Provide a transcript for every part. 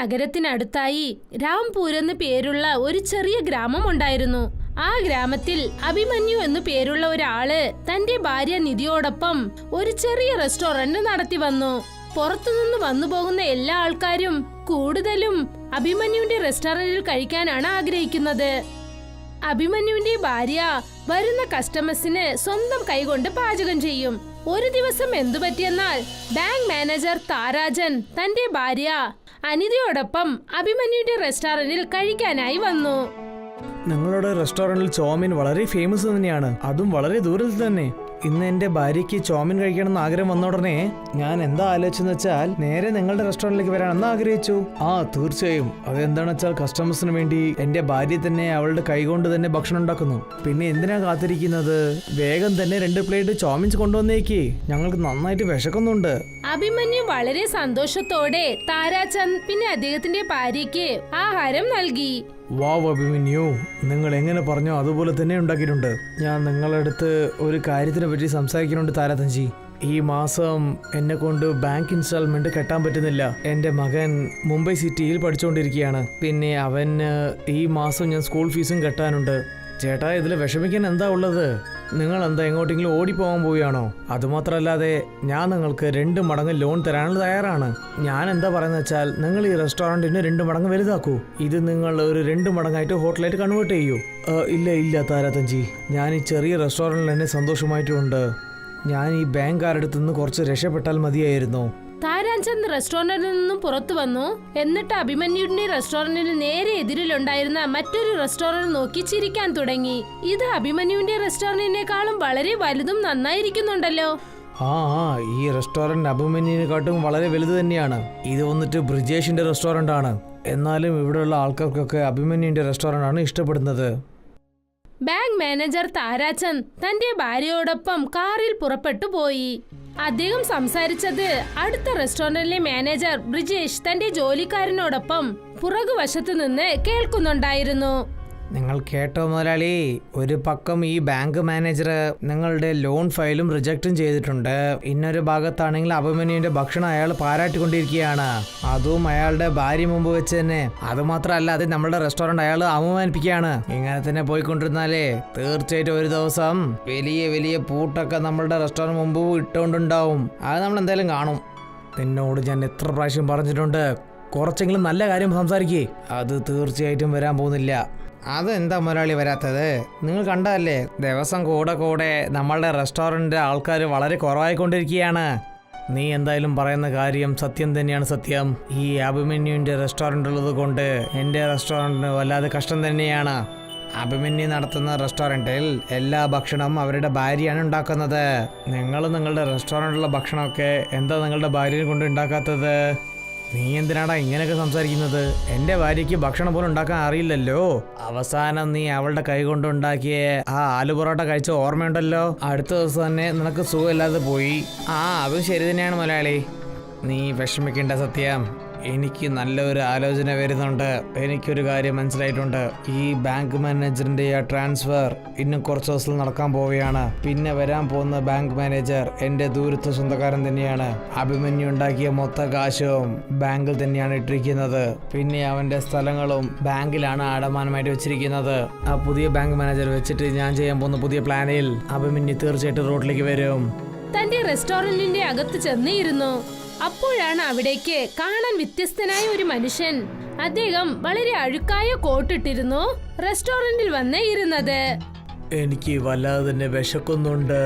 നഗരത്തിനടുത്തായി രാംപൂർ എന്ന് പേരുള്ള ഒരു ചെറിയ ഗ്രാമം ഉണ്ടായിരുന്നു. ആ ഗ്രാമത്തിൽ അഭിമന്യു എന്നു പേരുള്ള ഒരാള് തന്റെ ഭാര്യ നിധിയോടൊപ്പം ഒരു ചെറിയ റെസ്റ്റോറന്റ് നടത്തി വന്നു. പുറത്തുനിന്ന് വന്നു പോകുന്ന എല്ലാ ആൾക്കാരും കൂടുതലും അഭിമന്യുവിന്റെ റെസ്റ്റോറന്റിൽ കഴിക്കാനാണ് ആഗ്രഹിക്കുന്നത്. അഭിമന്യുവിന്റെ ഭാര്യ വരുന്ന കസ്റ്റമേഴ്സിന് സ്വന്തം കൈകൊണ്ട് പാചകം ചെയ്യും. ഒരു ദിവസം എന്തു പറ്റിയെന്നാൽ ബാങ്ക് മാനേജർ താരാജൻ തന്റെ ഭാര്യ അനിതയോടൊപ്പം അഭിമന്യുവിന്റെ റെസ്റ്റോറന്റിൽ കഴിക്കാനായി വന്നു. നിങ്ങളുടെ റെസ്റ്റോറന്റിൽ ചോമിൻ വളരെ ഫേമസ് തന്നെയാണ്, അതും വളരെ ദൂരത്തിൽ തന്നെ. ഇന്ന് എന്റെ ഭാര്യയ്ക്ക് ചോമിൻ കഴിക്കണമെന്ന് ആഗ്രഹം വന്ന ഉടനെ ഞാൻ എന്താ ആലോചിച്ചെന്ന് വെച്ചാൽ നേരെ നിങ്ങളുടെ റെസ്റ്റോറന്റിലേക്ക് വരാനെന്ന് ആഗ്രഹിച്ചു. തീർച്ചയായും. അതെന്താണെന്ന് വെച്ചാൽ കസ്റ്റമേഴ്സിന് വേണ്ടി എന്റെ ഭാര്യ തന്നെ അവളുടെ കൈകൊണ്ട് തന്നെ ഭക്ഷണം ഉണ്ടാക്കുന്നു. പിന്നെ എന്തിനാ കാത്തിരിക്കുന്നത്? വേഗം തന്നെ 2 പ്ലേറ്റ് ചോമിൻസ് കൊണ്ടുവന്നേക്ക്, ഞങ്ങൾക്ക് നന്നായിട്ട് വിശക്കുന്നുണ്ട്. അഭിമന്യു വളരെ സന്തോഷത്തോടെ താരാചന്ദ് പിന്നെ അദ്ദേഹത്തിന്റെ ഭാര്യയ്ക്ക് ആഹാരം നൽകി. വാവ് അഭിമന്യു, നിങ്ങൾ എങ്ങനെ പറഞ്ഞോ അതുപോലെ തന്നെ ഉണ്ടാക്കിയിട്ടുണ്ട്. ഞാൻ നിങ്ങളുടെ അടുത്ത് ഒരു കാര്യത്തിനെ പറ്റി സംസാരിക്കുന്നുണ്ട് താരാതൻജി. ഈ മാസം എന്നെ കൊണ്ട് ബാങ്ക് ഇൻസ്റ്റാൾമെന്റ് കെട്ടാൻ പറ്റുന്നില്ല. എന്റെ മകൻ മുംബൈ സിറ്റിയിൽ പഠിച്ചുകൊണ്ടിരിക്കുകയാണ്. പിന്നെ അവന് ഈ മാസം ഞാൻ സ്കൂൾ ഫീസും കെട്ടാനുണ്ട്. ചേട്ടാ, ഇതിൽ വിഷമിക്കാൻ എന്താ ഉള്ളത്? നിങ്ങൾ എന്താ എങ്ങോട്ടെങ്കിലും ഓടിപ്പോകാൻ പോവുകയാണോ? അതുമാത്രമല്ലാതെ ഞാൻ നിങ്ങൾക്ക് 2 മടങ്ങ് ലോൺ തരാനുള്ള തയ്യാറാണ്. ഞാൻ എന്താ പറയുന്നത് വെച്ചാൽ നിങ്ങൾ ഈ റെസ്റ്റോറൻറ്റിന് 2 മടങ്ങ് വലുതാക്കൂ. ഇത് നിങ്ങൾ ഒരു 2 മടങ്ങായിട്ട് ഹോട്ടലായിട്ട് കൺവേർട്ട് ചെയ്യൂ. ഇല്ല താരാതൻജി, ഞാൻ ഈ ചെറിയ റെസ്റ്റോറൻറ്റിൽ തന്നെ സന്തോഷമായിട്ടുണ്ട്. ഞാൻ ഈ ബാങ്കുകാരുടെ അടുത്ത് നിന്ന് കുറച്ച് രക്ഷപ്പെട്ടാൽ മതിയായിരുന്നു. താരാചന്ദ് റെസ്റ്റോറന്റിൽ നിന്നും പുറത്തു വന്നു. എന്നിട്ട് അഭിമന്യുവിന്റെ റെസ്റ്റോറന്റിന് നേരെ എതിരിലുണ്ടായിരുന്ന മറ്റൊരു റെസ്റ്റോറന്റ് നോക്കി ചിരിക്കാൻ തുടങ്ങി. ഇത് അഭിമന്യുവിന്റെ റെസ്റ്റോറന്റിനേക്കാളും വളരെ വലുതും നന്നായിരിക്കുന്നുണ്ടല്ലോ. ഈ റെസ്റ്റോറന്റ് അഭിമന്യുവിനെക്കാട്ടും വളരെ വലുത് തന്നെയാണ്. ഇത് വന്നിട്ട് ബ്രിജേഷിന്റെ റെസ്റ്റോറന്റ് ആണ്. എന്നാലും ഇവിടെയുള്ള ആൾക്കാർക്കൊക്കെ അഭിമന്യുവിന്റെ റെസ്റ്റോറന്റ് ആണ് ഇഷ്ടപ്പെടുന്നത്. ബാങ്ക് മാനേജർ താരാചന്ദ് തന്റെ ഭാര്യയോടൊപ്പം കാറിൽ പുറപ്പെട്ടു പോയി. അദ്ദേഹം സംസാരിച്ചത് അടുത്ത റെസ്റ്റോറന്റിലെ മാനേജർ ബ്രിജേഷ് തന്റെ ജോലിക്കാരനോടൊപ്പം പുറകുവശത്ത് നിന്ന് കേൾക്കുന്നുണ്ടായിരുന്നു. നിങ്ങൾ കേട്ടോ മുതലാളി, ഒരു പക്കം ഈ ബാങ്ക് മാനേജർ നിങ്ങളുടെ ലോൺ ഫയലും റിജക്റ്റും ചെയ്തിട്ടുണ്ട്. ഇന്നൊരു ഭാഗത്താണെങ്കിൽ അഭിമന്യുവിന്റെ ഭക്ഷണം അയാൾ പാരാട്ടിക്കൊണ്ടിരിക്കുകയാണ്, അതും അയാളുടെ ഭാര്യ മുമ്പ് വെച്ച് തന്നെ. അതുമാത്രമല്ല, അത് നമ്മുടെ റെസ്റ്റോറന്റ് അയാൾ അവമാനിപ്പിക്കുകയാണ്. ഇങ്ങനെ തന്നെ പോയിക്കൊണ്ടിരുന്നാലേ തീർച്ചയായിട്ടും ഒരു ദിവസം വലിയ വലിയ പൂട്ടൊക്കെ നമ്മളുടെ റെസ്റ്റോറന്റ് മുമ്പ് ഇട്ടുകൊണ്ടുണ്ടാവും. അത് നമ്മൾ എന്തായാലും കാണും. നിന്നോട് ഞാൻ എത്ര പ്രാവശ്യം പറഞ്ഞിട്ടുണ്ട്, കുറച്ചെങ്കിലും നല്ല കാര്യം സംസാരിക്കേ. അത് തീർച്ചയായിട്ടും വരാൻ പോകുന്നില്ല. അതെന്താ മുതലാളി വരാത്തത്? നിങ്ങൾ കണ്ടല്ലേ, ദിവസം കൂടെ നമ്മളുടെ റെസ്റ്റോറൻറ്റിൻ്റെ ആൾക്കാർ വളരെ കുറവായിക്കൊണ്ടിരിക്കുകയാണ്. നീ എന്തായാലും പറയുന്ന കാര്യം സത്യം തന്നെയാണ്. സത്യം, ഈ അഭിമന്യുവിൻ്റെ റെസ്റ്റോറൻ്റ് ഉള്ളത് കൊണ്ട് എൻ്റെ റെസ്റ്റോറൻറ്റിന് വല്ലാതെ കഷ്ടം തന്നെയാണ്. അഭിമന്യു നടത്തുന്ന റെസ്റ്റോറൻറ്റിൽ എല്ലാ ഭക്ഷണവും അവരുടെ ഭാര്യയാണ് ഉണ്ടാക്കുന്നത്. നിങ്ങൾ നിങ്ങളുടെ റെസ്റ്റോറൻറ്റിലുള്ള ഭക്ഷണമൊക്കെ എന്താ നിങ്ങളുടെ ഭാര്യയെ കൊണ്ട് ഉണ്ടാക്കാത്തത്? നീ എന്തിനാടാ ഇങ്ങനെയൊക്കെ സംസാരിക്കുന്നത്? എൻ്റെ ഭാര്യയ്ക്ക് ഭക്ഷണം പോലും ഉണ്ടാക്കാൻ അറിയില്ലല്ലോ. അവസാനം നീ അവളുടെ കൈ കൊണ്ടുണ്ടാക്കിയ ആ ആലു പൊറോട്ട കഴിച്ച ഓർമ്മയുണ്ടല്ലോ. അടുത്ത ദിവസം തന്നെ നിനക്ക് സുഖമില്ലാതെ പോയി. അതും ശരി തന്നെയാണ് മുതലാളി, നീ വിഷമിക്കേണ്ട. സത്യം, എനിക്ക് നല്ലൊരു ആലോചന വരുന്നുണ്ട്. എനിക്കൊരു കാര്യം മനസ്സിലായിട്ടുണ്ട്. ഈ ബാങ്ക് മാനേജറിന്റെ ആ ട്രാൻസ്ഫർ ഇന്നും കുറച്ച് ദിവസം നടക്കാൻ പോവുകയാണ്. പിന്നെ വരാൻ പോകുന്ന ബാങ്ക് മാനേജർ എന്റെ ദൂരത്തെ സ്വന്തക്കാരൻ തന്നെയാണ്. അഭിമന്യു ഉണ്ടാക്കിയ മൊത്ത കാശും ബാങ്കിൽ തന്നെയാണ് ഇട്ടിരിക്കുന്നത്. പിന്നെ അവന്റെ സ്ഥലങ്ങളും ബാങ്കിലാണ് അടമാനമായിട്ട് വെച്ചിരിക്കുന്നത്. ആ പുതിയ ബാങ്ക് മാനേജർ വെച്ചിട്ട് ഞാൻ ചെയ്യാൻ പോകുന്ന പുതിയ പ്ലാനിൽ അഭിമന്യു തീർച്ചയായിട്ടും റോഡിലേക്ക് വരും. തന്റെ റെസ്റ്റോറന്റിന്റെ അകത്ത് ചെന്നിരുന്നു. അപ്പോഴാണ് അവിടേക്ക് കാണാൻ വ്യത്യസ്തനായ ഒരു മനുഷ്യൻ. അദ്ദേഹം വളരെ അഴുക്കായ കോട്ടിട്ടിരുന്നു റെസ്റ്റോറന്റിൽ വന്ന് ഇരുന്നത്. എനിക്ക് വല്ലാതെ തന്നെ വിശക്കുന്നുണ്ട്.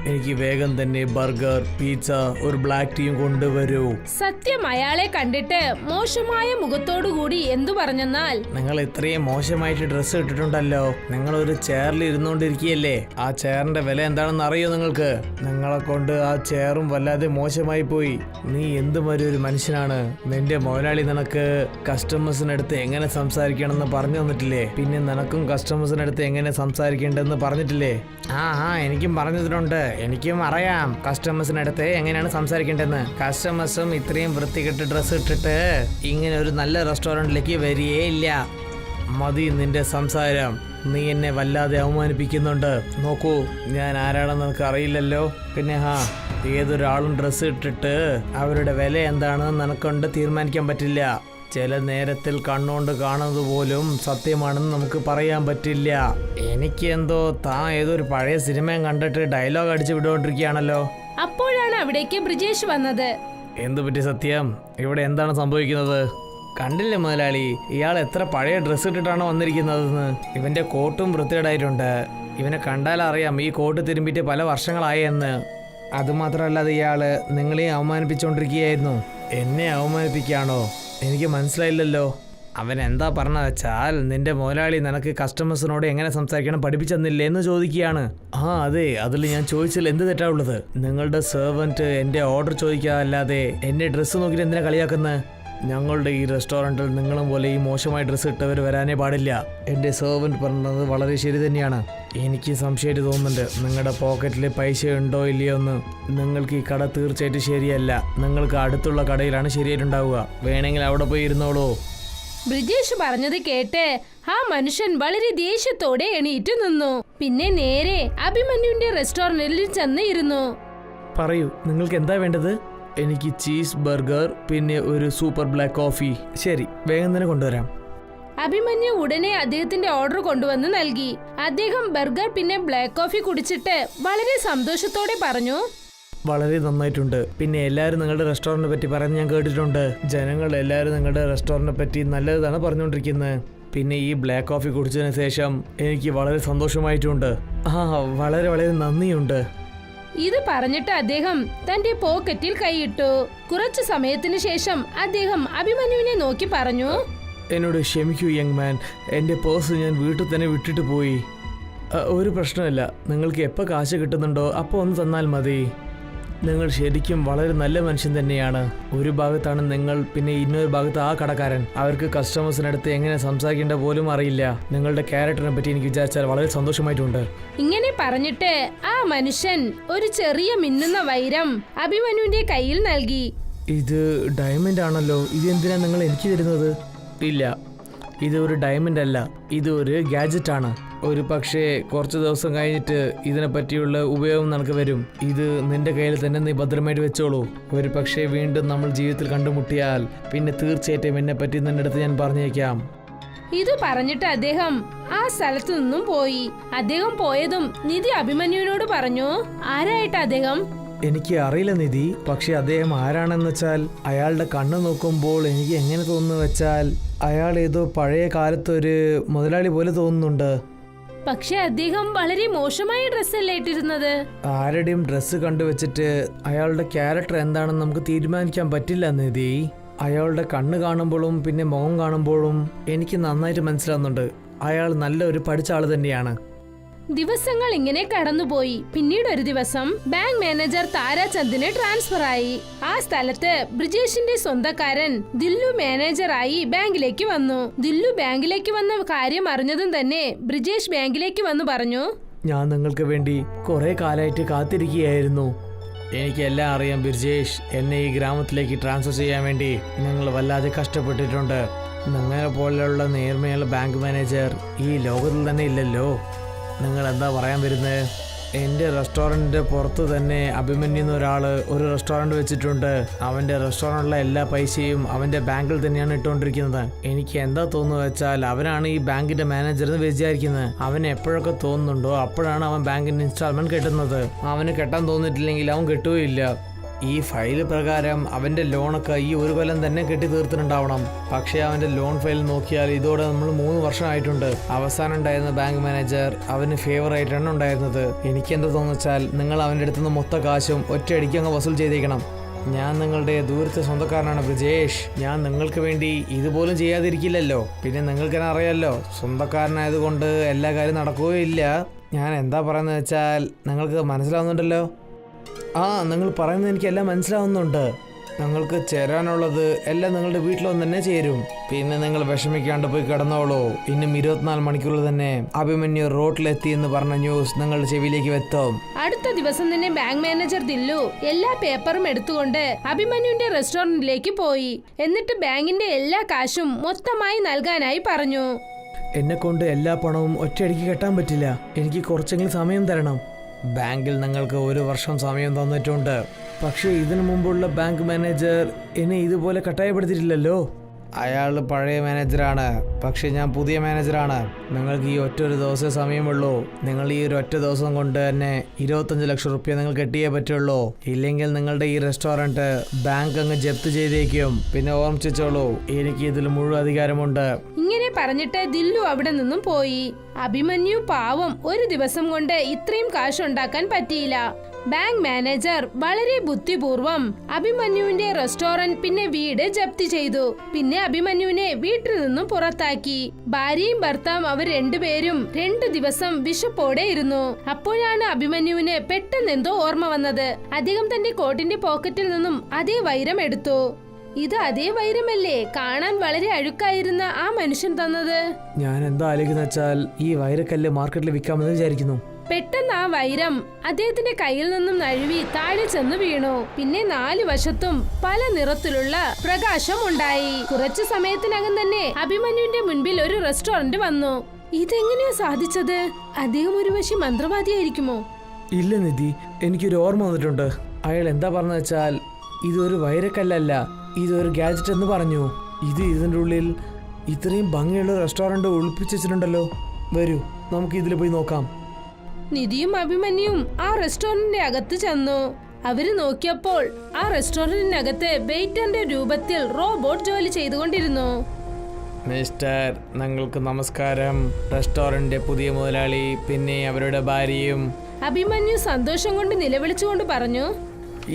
എനിക്ക് വേഗം തന്നെ ബർഗർ, പിസ്സ, ഒരു ബ്ലാക്ക് ടീയും കൊണ്ടുവരൂ. സത്യം അയാളെ കണ്ടിട്ട് മോശമായ മുഖത്തോടുകൂടി എന്തു പറഞ്ഞെന്നാൽ, നിങ്ങൾ ഇത്രയും മോശമായിട്ട് ഡ്രസ്സ് ഇട്ടിട്ടുണ്ടല്ലോ. നിങ്ങൾ ഒരു ചെയറിൽ ഇരുന്നോണ്ടിരിക്കുകയല്ലേ. ആ ചെയറിന്റെ വില എന്താണെന്ന് അറിയോ നിങ്ങൾക്ക്? നിങ്ങളെ കൊണ്ട് ആ ചെയറും വല്ലാതെ മോശമായി പോയി. നീ എന്തുമാതിരി ഒരു മനുഷ്യനാണ്? നിന്റെ മുതലാളി നിനക്ക് കസ്റ്റമേഴ്സിനടുത്ത് എങ്ങനെ സംസാരിക്കണമെന്ന് പറഞ്ഞു തന്നിട്ടില്ലേ? പിന്നെ നിനക്കും കസ്റ്റമേഴ്സിനടുത്ത് എങ്ങനെ സംസാരിക്കേണ്ടതെന്ന് പറഞ്ഞിട്ടില്ലേ? എനിക്കും പറഞ്ഞതിട്ടുണ്ട്. എനിക്കും അറിയാം കസ്റ്റമേഴ്സിനടുത്ത് എങ്ങനെയാണ് സംസാരിക്കേണ്ടതെന്ന്. കസ്റ്റമേഴ്സും ഇത്രയും വൃത്തികെട്ട് ഡ്രസ്സ് ഇട്ടിട്ട് ഇങ്ങനെ ഒരു നല്ല റെസ്റ്റോറൻറ്റിലേക്ക് വരികയേ ഇല്ല. മതി നിന്റെ സംസാരം. നീ എന്നെ വല്ലാതെ അവമാനിപ്പിക്കുന്നുണ്ട്. നോക്കൂ, ഞാൻ ആരാണെന്ന് നിനക്ക് അറിയില്ലല്ലോ. പിന്നെ ഏതൊരാളും ഡ്രസ്സ് ഇട്ടിട്ട് അവരുടെ വില എന്താണെന്ന് നിനക്കൊണ്ട് തീരുമാനിക്കാൻ പറ്റില്ല. ചില നേരത്തിൽ കണ്ണുകൊണ്ട് കാണുന്നത് പോലും സത്യമാണെന്ന് നമുക്ക് പറയാൻ പറ്റില്ല. എനിക്ക് എന്തോ താൻ ഏതൊരു പഴയ സിനിമയും കണ്ടിട്ട് ഡയലോഗ് അടിച്ചു വിട്ടുകൊണ്ടിരിക്കുകയാണല്ലോ. അപ്പോഴാണ് അവിടേക്ക് ബ്രിജേഷ് വന്നത്. എന്തു പറ്റി സത്യം? ഇവിടെ എന്താണ് സംഭവിക്കുന്നത്? കണ്ടില്ലേ മുതലാളി, ഇയാൾ എത്ര പഴയ ഡ്രസ്സ് ഇട്ടിട്ടാണ് വന്നിരിക്കുന്നതെന്ന്. ഇവന്റെ കോട്ടും വൃത്തികേടായിട്ടുണ്ട്. ഇവനെ കണ്ടാൽ അറിയാം ഈ കോട്ട് തിരുമ്പിയിട്ട് പല വർഷങ്ങളായി എന്ന്. അതുമാത്രമല്ലാതെ ഇയാള് നിങ്ങളെയും അവമാനിപ്പിച്ചുകൊണ്ടിരിക്കുകയായിരുന്നു. എന്നെ അവമാനിപ്പിക്കുകയാണോ? എനിക്ക് മനസ്സിലായില്ലല്ലോ. അവൻ എന്താ പറഞ്ഞത് വെച്ചാൽ നിന്റെ മുതലാളി നിനക്ക് കസ്റ്റമേഴ്സിനോട് എങ്ങനെ സംസാരിക്കണം പഠിപ്പിച്ചെന്നില്ലേ എന്ന് ചോദിക്കുകയാണ്. ആ അതെ, അതിൽ ഞാൻ ചോദിച്ചാൽ എന്ത് തെറ്റാവുള്ളത്? നിങ്ങളുടെ സെർവൻറ്റ് എൻ്റെ ഓർഡർ ചോദിക്കാതെ എൻ്റെ ഡ്രസ്സ് നോക്കിയിട്ട് എന്തിനാ കളിയാക്കുന്നത്? ഞങ്ങളുടെ ഈ റെസ്റ്റോറൻറ്റിൽ നിങ്ങളും പോലെ ഈ മോശമായ ഡ്രസ്സ് ഇട്ടവർ വരാനേ പാടില്ല. എൻ്റെ സെർവൻറ്റ് പറഞ്ഞത് വളരെ ശരി തന്നെയാണ്. എനിക്ക് സംശയമായിട്ട് തോന്നുന്നുണ്ട് നിങ്ങളുടെ പോക്കറ്റിൽ പൈസ ഉണ്ടോ ഇല്ലയോ എന്ന്. നിങ്ങൾക്ക് ഈ കട തീർച്ചയായിട്ടും ശരിയല്ല. നിങ്ങൾക്ക് അടുത്തുള്ള കടയിലാണ് ശരിയായിട്ടുണ്ടാവുക. വേണമെങ്കിൽ അവിടെ പോയി ഇരുന്നോളൂ. ബ്രിജേഷ് പറഞ്ഞത് കേട്ട് ആ മനുഷ്യൻ വളരെ ദേഷ്യത്തോടെ എണീറ്റ് നിന്നു. പിന്നെ നേരെ അഭിമന്യുവിന്റെ റെസ്റ്റോറന്റിൽ ചെന്ന് ഇരുന്നു. പറയൂ, നിങ്ങൾക്ക് എന്താ വേണ്ടത്? എനിക്ക് ചീസ് ബർഗർ പിന്നെ ഒരു സൂപ്പർ ബ്ലാക്ക് കോഫി. ശരി, വേഗം തന്നെ കൊണ്ടുവരാം. അഭിമന്യു ഉടനെ അദ്ദേഹത്തിന്റെ ഓർഡർ കൊണ്ടുവന്ന് നൽകി. അദ്ദേഹം ബർഗർ പിന്നെ ബ്ലാക്ക് കോഫി കുടിച്ചിട്ട് വളരെ സന്തോഷത്തോടെ പറഞ്ഞു, വളരെ നന്നായിട്ടുണ്ട്. പിന്നെ എല്ലാവരും നിങ്ങളുടെ റെസ്റ്റോറൻറ്റിനെ പറ്റി പറയുന്നത് ഞാൻ കേട്ടിട്ടുണ്ട്. ജനങ്ങൾ എല്ലാവരും നിങ്ങളുടെ റെസ്റ്റോറൻറ്റിനെ പറ്റി നല്ലതാണ് പറഞ്ഞുകൊണ്ടിരിക്കുന്നത്. പിന്നെ ഈ ബ്ലാക്ക് കോഫി കുടിച്ചതിന് ശേഷം എനിക്ക് വളരെ സന്തോഷമായിട്ടുണ്ട്. വളരെ വളരെ നന്ദിയുണ്ട്. ഇത് പറഞ്ഞിട്ട് അദ്ദേഹം തന്റെ പോക്കറ്റിൽ കൈയിട്ടു. കുറച്ചു സമയത്തിന് ശേഷം അദ്ദേഹം അഭിമന്യുവിനെ നോക്കി പറഞ്ഞു, എന്നോട് ക്ഷമിക്കൂ യങ് മാൻ, എൻ്റെ പേഴ്സ് ഞാൻ വീട്ടിൽ തന്നെ വിട്ടിട്ട് പോയി. ഒരു പ്രശ്നമില്ല, നിങ്ങൾക്ക് എപ്പോൾ കാശ് കിട്ടുന്നുണ്ടോ അപ്പോൾ ഒന്ന് തന്നാൽ മതി. നിങ്ങൾ ശരിക്കും വളരെ നല്ല മനുഷ്യൻ തന്നെയാണ്. ഒരു ഭാഗത്താണ് നിങ്ങൾ, പിന്നെ ഇന്നൊരു ഭാഗത്ത് ആ കടക്കാരൻ. അവർക്ക് കസ്റ്റമേഴ്സിനടുത്ത് എങ്ങനെ സംസാരിക്കേണ്ട പോലും അറിയില്ല. നിങ്ങളുടെ ക്യാരക്ടറിനെ പറ്റി എനിക്ക് വിചാരിച്ചാൽ വളരെ സന്തോഷമായിട്ടുണ്ട്. ഇങ്ങനെ പറഞ്ഞിട്ട് ആ മനുഷ്യൻ ഒരു ചെറിയ മിന്നുന്ന വൈരം അഭിമന്യുവിന്റെ കയ്യിൽ നൽകി. ഇത് ഡയമണ്ട് ആണല്ലോ. ഇത് എന്തിനാ നിങ്ങൾ എനിക്ക് തരുന്നത്? ഇല്ല, ഇത് ഒരു ഡയമണ്ട് അല്ല, ഇത് ഒരു ഗാഡ്ജറ്റ് ആണ്. ഒരു പക്ഷേ കുറച്ച് ദിവസം കഴിഞ്ഞിട്ട് ഇതിനെ പറ്റിയുള്ള ഉപയോഗം നിനക്ക് വരും. ഇത് നിന്റെ കയ്യിൽ തന്നെ നീ ഭദ്രമായിട്ട് വെച്ചോളൂ. ഒരു പക്ഷേ വീണ്ടും നമ്മൾ ജീവിതത്തിൽ കണ്ടുമുട്ടിയാൽ പിന്നെ തീർച്ചയായിട്ടും എന്നെ പറ്റി നിന്റെ അടുത്ത് ഞാൻ പറഞ്ഞേക്കാം. ഇത് പറഞ്ഞിട്ട് അദ്ദേഹം ആ സ്ഥലത്തു നിന്നും പോയി. അദ്ദേഹം പോയതും നിധി അഭിമന്യുവിനോട് പറഞ്ഞു, ആരായിട്ട് അദ്ദേഹം? എനിക്ക് അറിയില്ല നിധി, പക്ഷെ അദ്ദേഹം ആരാണെന്ന് വെച്ചാൽ അയാളുടെ കണ്ണ് നോക്കുമ്പോൾ എനിക്ക് എങ്ങനെ തോന്നുന്നു വെച്ചാൽ അയാൾ ഏതോ പഴയ കാലത്തൊരു മുതലാളി പോലെ തോന്നുന്നുണ്ട്. പക്ഷെ അദ്ദേഹം വളരെ മോശമായ ഡ്രസ്സല്ലേ ഇട്ടിരുന്നത്. ആരുടെയും ഡ്രസ്സ് കണ്ടുവച്ചിട്ട് അയാളുടെ ക്യാരക്ടർ എന്താണെന്ന് നമുക്ക് തീരുമാനിക്കാൻ പറ്റില്ല നിധി. അയാളുടെ കണ്ണ് കാണുമ്പോഴും പിന്നെ മുഖം കാണുമ്പോഴും എനിക്ക് നന്നായിട്ട് മനസ്സിലാവുന്നുണ്ട് അയാൾ നല്ലൊരു പഠിച്ച ആള് തന്നെയാണ്. ദിവസങ്ങൾ ഇങ്ങനെ കടന്നുപോയി. പിന്നീട് ഒരു ദിവസം ബാങ്ക് മാനേജർ താരാചന്ദിന് ട്രാൻസ്ഫർ ആയി. ആ സ്ഥലത്ത് ബ്രിജേഷിന്റെ സ്വന്തക്കാരൻ ദില്ലു മാനേജറായി ബാങ്കിലേക്ക് വന്നു. ദില്ലു ബാങ്കിലേക്ക് വന്ന കാര്യം അറിഞ്ഞതും തന്നെ ബ്രിജേഷ് ബാങ്കിലേക്ക് വന്നു പറഞ്ഞു, ഞാൻ നിങ്ങൾക്ക് വേണ്ടി കുറെ കാലമായിട്ട് കാത്തിരിക്കുകയായിരുന്നു. എനിക്കെല്ലാം അറിയാം ബ്രിജേഷ്. എന്നെ ഈ ഗ്രാമത്തിലേക്ക് ട്രാൻസ്ഫർ ചെയ്യാൻ വേണ്ടി നിങ്ങൾ വല്ലാതെ കഷ്ടപ്പെട്ടിട്ടുണ്ട്. നിങ്ങളെ പോലെയുള്ള നേർമയുള്ള ബാങ്ക് മാനേജർ ഈ ലോകത്തിൽ തന്നെ ഇല്ലല്ലോ. നിങ്ങൾ എന്താ പറയാൻ വരുന്നത്? എൻ്റെ റെസ്റ്റോറൻറ്റിൻ്റെ പുറത്ത് തന്നെ അഭിമന്യു എന്നൊരാൾ ഒരു റെസ്റ്റോറൻറ്റ് വെച്ചിട്ടുണ്ട്. അവൻ്റെ റെസ്റ്റോറൻറ്റിലെ എല്ലാ പൈസയും അവൻ്റെ ബാങ്കിൽ തന്നെയാണ് ഇട്ടുകൊണ്ടിരിക്കുന്നത്. എനിക്ക് എന്താ തോന്നുന്നത് വെച്ചാൽ അവനാണ് ഈ ബാങ്കിൻ്റെ മാനേജർ എന്ന് വിചാരിക്കുന്നത്. അവൻ എപ്പോഴൊക്കെ തോന്നുന്നുണ്ടോ അപ്പോഴാണ് അവൻ ബാങ്കിൻ്റെ ഇൻസ്റ്റാൾമെൻറ്റ് കെട്ടുന്നത്. അവന് കെട്ടാൻ തോന്നിയിട്ടില്ലെങ്കിൽ അവൻ കെട്ടുകയില്ല. ഈ ഫയല് പ്രകാരം അവൻ്റെ ലോണൊക്കെ ഈ ഒരു കൊല്ലം തന്നെ കെട്ടി തീർത്തിട്ടുണ്ടാവണം. പക്ഷേ അവൻ്റെ ലോൺ ഫയൽ നോക്കിയാൽ ഇതോടെ നമ്മൾ 3 വർഷമായിട്ടുണ്ട്. അവസാനം ഉണ്ടായിരുന്ന ബാങ്ക് മാനേജർ അവന് ഫേവർ ആയിട്ടാണ് ഉണ്ടായിരുന്നത്. എനിക്കെന്താ തോന്നുവെച്ചാൽ നിങ്ങൾ അവൻ്റെ അടുത്ത് നിന്ന് മൊത്ത കാശും ഒറ്റയടിക്ക് അങ്ങ് വസൂൽ ചെയ്തേക്കണം. ഞാൻ നിങ്ങളുടെ ദൂരത്തെ സ്വന്തക്കാരനാണ് ബ്രിജേഷ്. ഞാൻ നിങ്ങൾക്ക് വേണ്ടി ഇതുപോലും ചെയ്യാതിരിക്കില്ലല്ലോ. പിന്നെ നിങ്ങൾക്കെന്നെ അറിയാമല്ലോ, സ്വന്തക്കാരനായതുകൊണ്ട് എല്ലാ കാര്യം നടക്കുകയില്ല. ഞാൻ എന്താ പറയുന്നത് വെച്ചാൽ നിങ്ങൾക്ക് മനസ്സിലാവുന്നുണ്ടല്ലോ. നിങ്ങൾ പറയുന്നത് എനിക്കെല്ലാം മനസ്സിലാവുന്നുണ്ട്. നിങ്ങൾക്ക് ചേരാനുള്ളത് എല്ലാം നിങ്ങളുടെ വീട്ടിലൊന്നും തന്നെ ചേരും. പിന്നെ നിങ്ങൾ വിഷമിക്കാണ്ട് പോയി കിടന്നോളൂ. ഇന്നും 24 മണിക്കൂറിൽ തന്നെ അഭിമന്യു റോഡിലെത്തി എന്ന് പറഞ്ഞ ന്യൂസ് നിങ്ങളുടെ ചെവിയിലേക്ക് എത്തും. അടുത്ത ദിവസം തന്നെ ബാങ്ക് മാനേജർ ദില്ലു എല്ലാ പേപ്പറും എടുത്തുകൊണ്ട് അഭിമന്യുവിന്റെ റെസ്റ്റോറന്റിലേക്ക് പോയി. എന്നിട്ട് ബാങ്കിന്റെ എല്ലാ കാശും മൊത്തമായി നൽകാനായി പറഞ്ഞു. എന്നെ കൊണ്ട് എല്ലാ പണവും ഒറ്റയടിക്ക് കെട്ടാൻ പറ്റില്ല. എനിക്ക് കുറച്ചെങ്കിലും സമയം തരണം. ബാങ്കിൽ നിങ്ങൾക്ക് 1 വർഷം സമയം തന്നിട്ടുണ്ട്. പക്ഷേ ഇതിനു മുമ്പുള്ള ബാങ്ക് മാനേജർ എന്നെ ഇതുപോലെ കട്ടായപ്പെടുത്തിയിട്ടില്ലല്ലോ. അയാൾ പഴയ മാനേജറാണ്, പക്ഷെ ഞാൻ പുതിയ മാനേജറാണ്. നിങ്ങൾക്ക് ഈ ഒറ്റൊരു ദിവസം സമയമുള്ളൂ. നിങ്ങൾ ഈ ഒരു ഒറ്റ ദിവസം കൊണ്ട് തന്നെ 25 ലക്ഷം റുപ്യ നിങ്ങൾ കെട്ടിയേ പറ്റുള്ളൂ. ഇല്ലെങ്കിൽ നിങ്ങളുടെ ഈ റെസ്റ്റോറൻറ്റ് ബാങ്ക് അങ്ങ് ജപ്തി ചെയ്തേക്കും. പിന്നെ ഓർമ്മിച്ചോളൂ, എനിക്ക് ഇതിൽ മുഴുവൻ അധികാരമുണ്ട്. ഇങ്ങനെ പറഞ്ഞിട്ട് ദില്ലു അവിടെ നിന്നും പോയി. അഭിമന്യു പാവം ഒരു ദിവസം കൊണ്ട് ഇത്രയും കാശുണ്ടാക്കാൻ പറ്റിയില്ല. ബാങ്ക് മാനേജർ വളരെ ബുദ്ധിപൂർവം അഭിമന്യുവിന്റെ റെസ്റ്റോറന്റ് പിന്നെ വീട് ജപ്തി ചെയ്തു. പിന്നെ അഭിമന്യുവിനെ വീട്ടിൽ നിന്നും പുറത്താക്കി. ഭാര്യയും ഭർത്താവും അവർ രണ്ടുപേരും 2 ദിവസം വിശപ്പോടെ ഇരുന്നു. അപ്പോഴാണ് അഭിമന്യുവിന് പെട്ടെന്ന് എന്തോ ഓർമ്മ വന്നത്. അദ്ദേഹം തന്റെ കോട്ടിന്റെ പോക്കറ്റിൽ നിന്നും അതേ വൈരം എടുത്തു. ഇത് അതേ വൈരമല്ലേ കാണാൻ വളരെ അഴുക്കായിരുന്ന ആ മനുഷ്യൻ തന്നത്? ഞാൻ എന്താ ആലോചിക്കുന്ന വെച്ചാൽ ഈ വൈരക്കല്ല് മാർക്കറ്റിൽ വിൽക്കാമെന്ന് വിചാരിക്കുന്നു. പെട്ടെന്ന് ആ വൈരം അദ്ദേഹത്തിന്റെ കയ്യിൽ നിന്നും നഴുവി താഴെ ചെന്ന് വീണു. പിന്നെ 4 വശത്തും പല നിറത്തിലുള്ള പ്രകാശം ഉണ്ടായി. കുറച്ചു സമയത്തിനകം തന്നെ അഭിമന്യുവിന്റെ മുൻപിൽ ഒരു റെസ്റ്റോറന്റ് വന്നു. ഇതെങ്ങനെയാ സാധിച്ചത്? അദ്ദേഹം ഒരു പക്ഷേ മന്ത്രവാദിയായിരിക്കുമോ? ഇല്ല നിധി, എനിക്കൊരു ഓർമ്മ വന്നിട്ടുണ്ട്. അയാൾ എന്താ പറഞ്ഞ വെച്ചാൽ ഇതൊരു വൈരക്കല്ലല്ല, ഇതൊരു ഗാഡ്ജറ്റ് എന്ന് പറഞ്ഞു. ഇതിൻ്റെ ഉള്ളിൽ ഇത്രയും ഭംഗിയുള്ള റെസ്റ്റോറന്റ് ഒളിപ്പിച്ചിട്ടുണ്ടല്ലോ. വരൂ, നമുക്ക് ഇതിൽ പോയി നോക്കാം. നിധിയും അഭിമന്യുവും ആ റെസ്റ്റോറന്റിന്റെ അകത്ത് ചെന്നു. അവര് നോക്കിയപ്പോൾ ആ റെസ്റ്റോറന്റിനകത്ത് വെയിറ്ററിന്റെ രൂപത്തിൽ റോബോട്ട് ജോലി ചെയ്തുകൊണ്ടിരുന്നു. മിസ്റ്റർ, നിങ്ങൾക്ക് നമസ്കാരം. റെസ്റ്റോറന്റിന്റെ പുതിയ മുതലാളി പിന്നെ അവരുടെ ഭാര്യയും. അഭിമന്യു സന്തോഷം കൊണ്ട് നിലവിളിച്ചുകൊണ്ട് പറഞ്ഞു,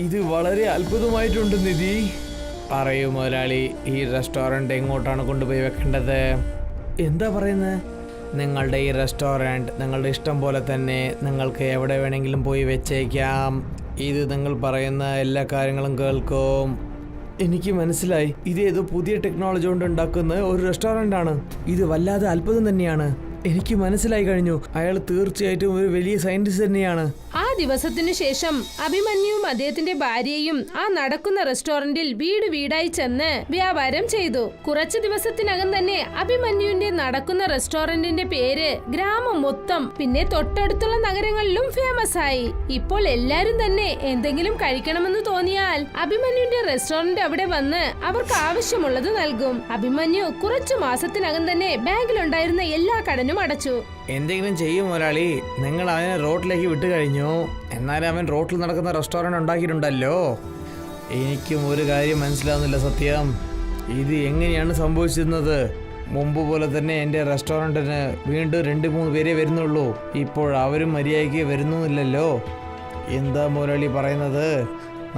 ഇത് വളരെ അത്ഭുതമായിട്ടുണ്ട് നിധി. പറയൂ മുതലാളി, ഈ റെസ്റ്റോറന്റ് എങ്ങോട്ടാണ് കൊണ്ടുപോയി വെക്കേണ്ടത്? എന്താ പറയുന്നത്? നിങ്ങളുടെ ഈ റെസ്റ്റോറൻറ്റ് നിങ്ങളുടെ ഇഷ്ടം പോലെ തന്നെ നിങ്ങൾക്ക് എവിടെ വേണമെങ്കിലും പോയി വെച്ചേക്കാം. ഇത് നിങ്ങൾ പറയുന്ന എല്ലാ കാര്യങ്ങളും കേൾക്കും. എനിക്ക് മനസ്സിലായി, ഇതേതോ പുതിയ ടെക്നോളജി കൊണ്ട് ഉണ്ടാക്കുന്ന ഒരു റെസ്റ്റോറൻ്റ് ആണ്. ഇത് വല്ലാതെ അത്ഭുതം തന്നെയാണ്. എനിക്ക് മനസ്സിലായി കഴിഞ്ഞു, അയാൾ തീർച്ചയായിട്ടും ഒരു വലിയ സയന്റിസ്റ്റ് തന്നെയാണ്. ആ ദിവസത്തിനു ശേഷം അഭിമന്യുവും അദ്ദേഹത്തിന്റെ ഭാര്യയും ആ നടക്കുന്ന റെസ്റ്റോറന്റിൽ വീട് വീടായി ചെന്ന് വ്യാപാരം ചെയ്തു. കുറച്ചു ദിവസത്തിനകം തന്നെ അഭിമന്യുവിന്റെ നടക്കുന്ന റെസ്റ്റോറന്റിന്റെ പേര് ഗ്രാമം മൊത്തം പിന്നെ തൊട്ടടുത്തുള്ള നഗരങ്ങളിലും ഫേമസ് ആയി. ഇപ്പോൾ എല്ലാരും തന്നെ എന്തെങ്കിലും കഴിക്കണമെന്ന് തോന്നിയാൽ അഭിമന്യുവിന്റെ റെസ്റ്റോറന്റ് അവിടെ വന്ന് അവർക്ക് ആവശ്യമുള്ളത് നൽകും. അഭിമന്യു കുറച്ചു മാസത്തിനകം തന്നെ ബാങ്കിലുണ്ടായിരുന്ന എല്ലാ കടനും അടച്ചു. എന്തെങ്കിലും ചെയ്യും മുതലാളി, നിങ്ങൾ അവനെ റോഡിലേക്ക് വിട്ടു കഴിഞ്ഞു. എന്നാലും അവൻ റോഡിൽ നടക്കുന്ന റെസ്റ്റോറൻറ്റ് ഉണ്ടാക്കിയിട്ടുണ്ടല്ലോ. എനിക്കും ഒരു കാര്യം മനസ്സിലാവുന്നില്ല സത്യം. ഇത് എങ്ങനെയാണ് സംഭവിച്ചിരുന്നത്? മുമ്പ് പോലെ തന്നെ എൻ്റെ റെസ്റ്റോറൻറ്റിന് വീണ്ടും 2-3 പേരെ വരുന്നുള്ളൂ. ഇപ്പോൾ അവരും മര്യാദയ്ക്ക് വരുന്നില്ലല്ലോ. എന്താ മുതലാളി പറയുന്നത്?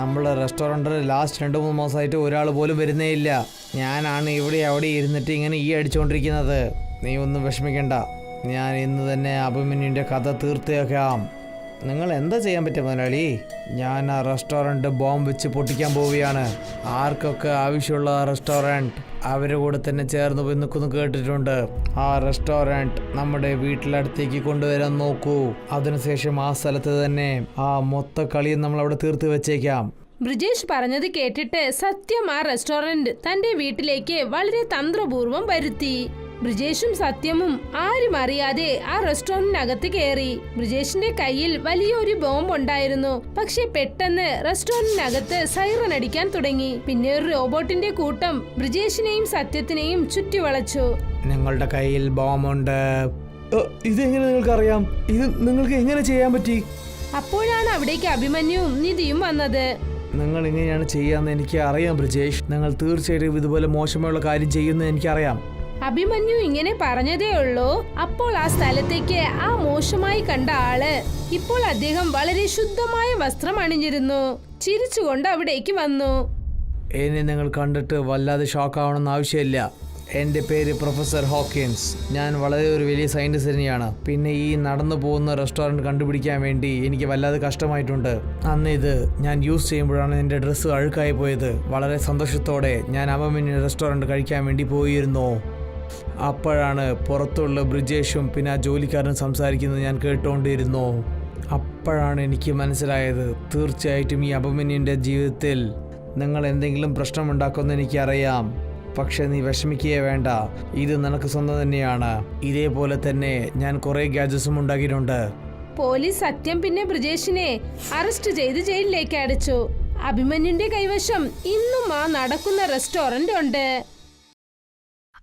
നമ്മളെ റെസ്റ്റോറൻറ്റിൽ ലാസ്റ്റ് 2-3 മാസമായിട്ട് ഒരാൾ പോലും വരുന്നേ ഇല്ല. ഞാനാണ് ഇവിടെ അവിടെ ഇരുന്നിട്ട് ഇങ്ങനെ ഈ അടിച്ചുകൊണ്ടിരിക്കുന്നത്. നീ ഒന്നും വിഷമിക്കണ്ട, ഞാൻ ഇന്ന് തന്നെ അഭിമന്യുവിൻ്റെ കഥ തീർത്തേക്കാം. നിങ്ങൾ എന്താ ചെയ്യാൻ പറ്റും മുതലാളി? ഞാൻ ആ റെസ്റ്റോറൻറ്റ് ബോംബ് വെച്ച് പൊട്ടിക്കാൻ പോവുകയാണ്. ആർക്കൊക്കെ ആവശ്യമുള്ള റെസ്റ്റോറൻറ്റ് അവരുടെ കൂടെ തന്നെ ചേർന്ന് പോയി നിൽക്കുന്നു കേട്ടിട്ടുണ്ട്. ആ റെസ്റ്റോറൻറ്റ് നമ്മുടെ വീട്ടിലടുത്തേക്ക് കൊണ്ടുവരാൻ നോക്കൂ. അതിനുശേഷം ആ സ്ഥലത്ത് തന്നെ ആ മൊത്ത കളിയും നമ്മൾ അവിടെ തീർത്ത് വെച്ചേക്കാം. ബ്രിജേഷ് പറഞ്ഞത് കേട്ടിട്ട് സത്യം ആ റെസ്റ്റോറന്റ് തന്റെ വീട്ടിലേക്ക് വളരെ തന്ത്രപൂർവ്വം വരുത്തി. ബ്രിജേഷും സത്യമും ആരും അറിയാതെ ആ റെസ്റ്റോറന്റിനകത്ത് കയറി. ബ്രിജേഷിന്റെ കയ്യിൽ വലിയൊരു ബോംബ് ഉണ്ടായിരുന്നു. പക്ഷെ പെട്ടെന്ന് റെസ്റ്റോറന്റിനകത്ത് സൈറൻ അടിക്കാൻ തുടങ്ങി. പിന്നെ ഒരു റോബോട്ടിന്റെ കൂട്ടം ബ്രിജേഷിനെയും സത്യത്തിനെയും ചുറ്റിവളച്ചു. നിങ്ങളുടെ കയ്യിൽ ബോംബുണ്ട്. ഇതെങ്ങനെ നിങ്ങൾക്കറിയാം? ഇത് നിങ്ങൾക്ക് എങ്ങനെ ചെയ്യാൻ പറ്റി? അപ്പോഴാണ് അവിടേക്ക് അഭിമന്യുവും നിധിയും വന്നത്. നിങ്ങൾ ഇങ്ങനെയാണ് ചെയ്യാന്ന് എനിക്ക് അറിയാം ബ്രിജേഷ്. നിങ്ങൾ തീർച്ചയായിട്ടും ഇതുപോലെ മോശമായുള്ള കാര്യം ചെയ്യുന്നത് എനിക്കറിയാം. അഭിമന്യു ഇങ്ങനെ പറഞ്ഞതേ ഉള്ളൂ. അപ്പോൾ ആ സ്ഥലത്തേക്ക് ആ മോശമായി കണ്ട ആള് ഇപ്പോൾ അദ്ദേഹം വളരെ ശുദ്ധമായ വസ്ത്രം അണിഞ്ഞിരുന്നു. ചിരിച്ചുകൊണ്ട് അവിടേക്ക് വന്നു. എന്നെ നിങ്ങൾ കണ്ടിട്ട് വല്ലാതെ ഷോക്കാവണമെന്ന് ആവശ്യമില്ല. എൻ്റെ പേര് പ്രൊഫസർ ഹോക്കിൻസ്. ഞാൻ വളരെ ഒരു വലിയ സയൻറ്റിസ്റ്റ് തന്നെയാണ്. പിന്നെ ഈ നടന്നു പോകുന്ന റെസ്റ്റോറൻറ്റ് കണ്ടുപിടിക്കാൻ വേണ്ടി എനിക്ക് വല്ലാതെ കഷ്ടമായിട്ടുണ്ട്. അന്ന് ഇത് ഞാൻ യൂസ് ചെയ്യുമ്പോഴാണ് എൻ്റെ ഡ്രസ്സ് അഴുക്കായി പോയത്. വളരെ സന്തോഷത്തോടെ ഞാൻ അഭിമന്യു റെസ്റ്റോറൻറ്റ് കഴിക്കാൻ വേണ്ടി പോയിരുന്നു. അപ്പോഴാണ് പുറത്തുള്ള ബ്രിജേഷും പിന്നെ ആ ജോലിക്കാരനും സംസാരിക്കുന്നത് ഞാൻ കേട്ടുകൊണ്ടിരുന്നു. അപ്പോഴാണ് എനിക്ക് മനസ്സിലായത്, തീർച്ചയായിട്ടും ഈ അഭിമന്യുവിൻ്റെ ജീവിതത്തിൽ നിങ്ങൾ എന്തെങ്കിലും പ്രശ്നമുണ്ടാക്കുമെന്ന് എനിക്കറിയാം. പക്ഷെ നീ വിഷമിക്കുകയേ വേണ്ട, ഇത് നിനക്ക് സ്വന്തം തന്നെയാണ്. ഇതേപോലെ തന്നെ ഞാൻ കുറേ ഗാഡ്ജറ്റ്സും ഉണ്ടാക്കിയിട്ടുണ്ട്. പോലീസ് സത്യം പിന്നെ ബ്രിജേഷിനെ അറസ്റ്റ് ചെയ്ത് ജയിലിലേക്ക് അടച്ചു. അഭിമന്യുവിന്റെ കൈവശം ഇന്നും ആ നടക്കുന്ന റെസ്റ്റോറന്റ് ഉണ്ട്.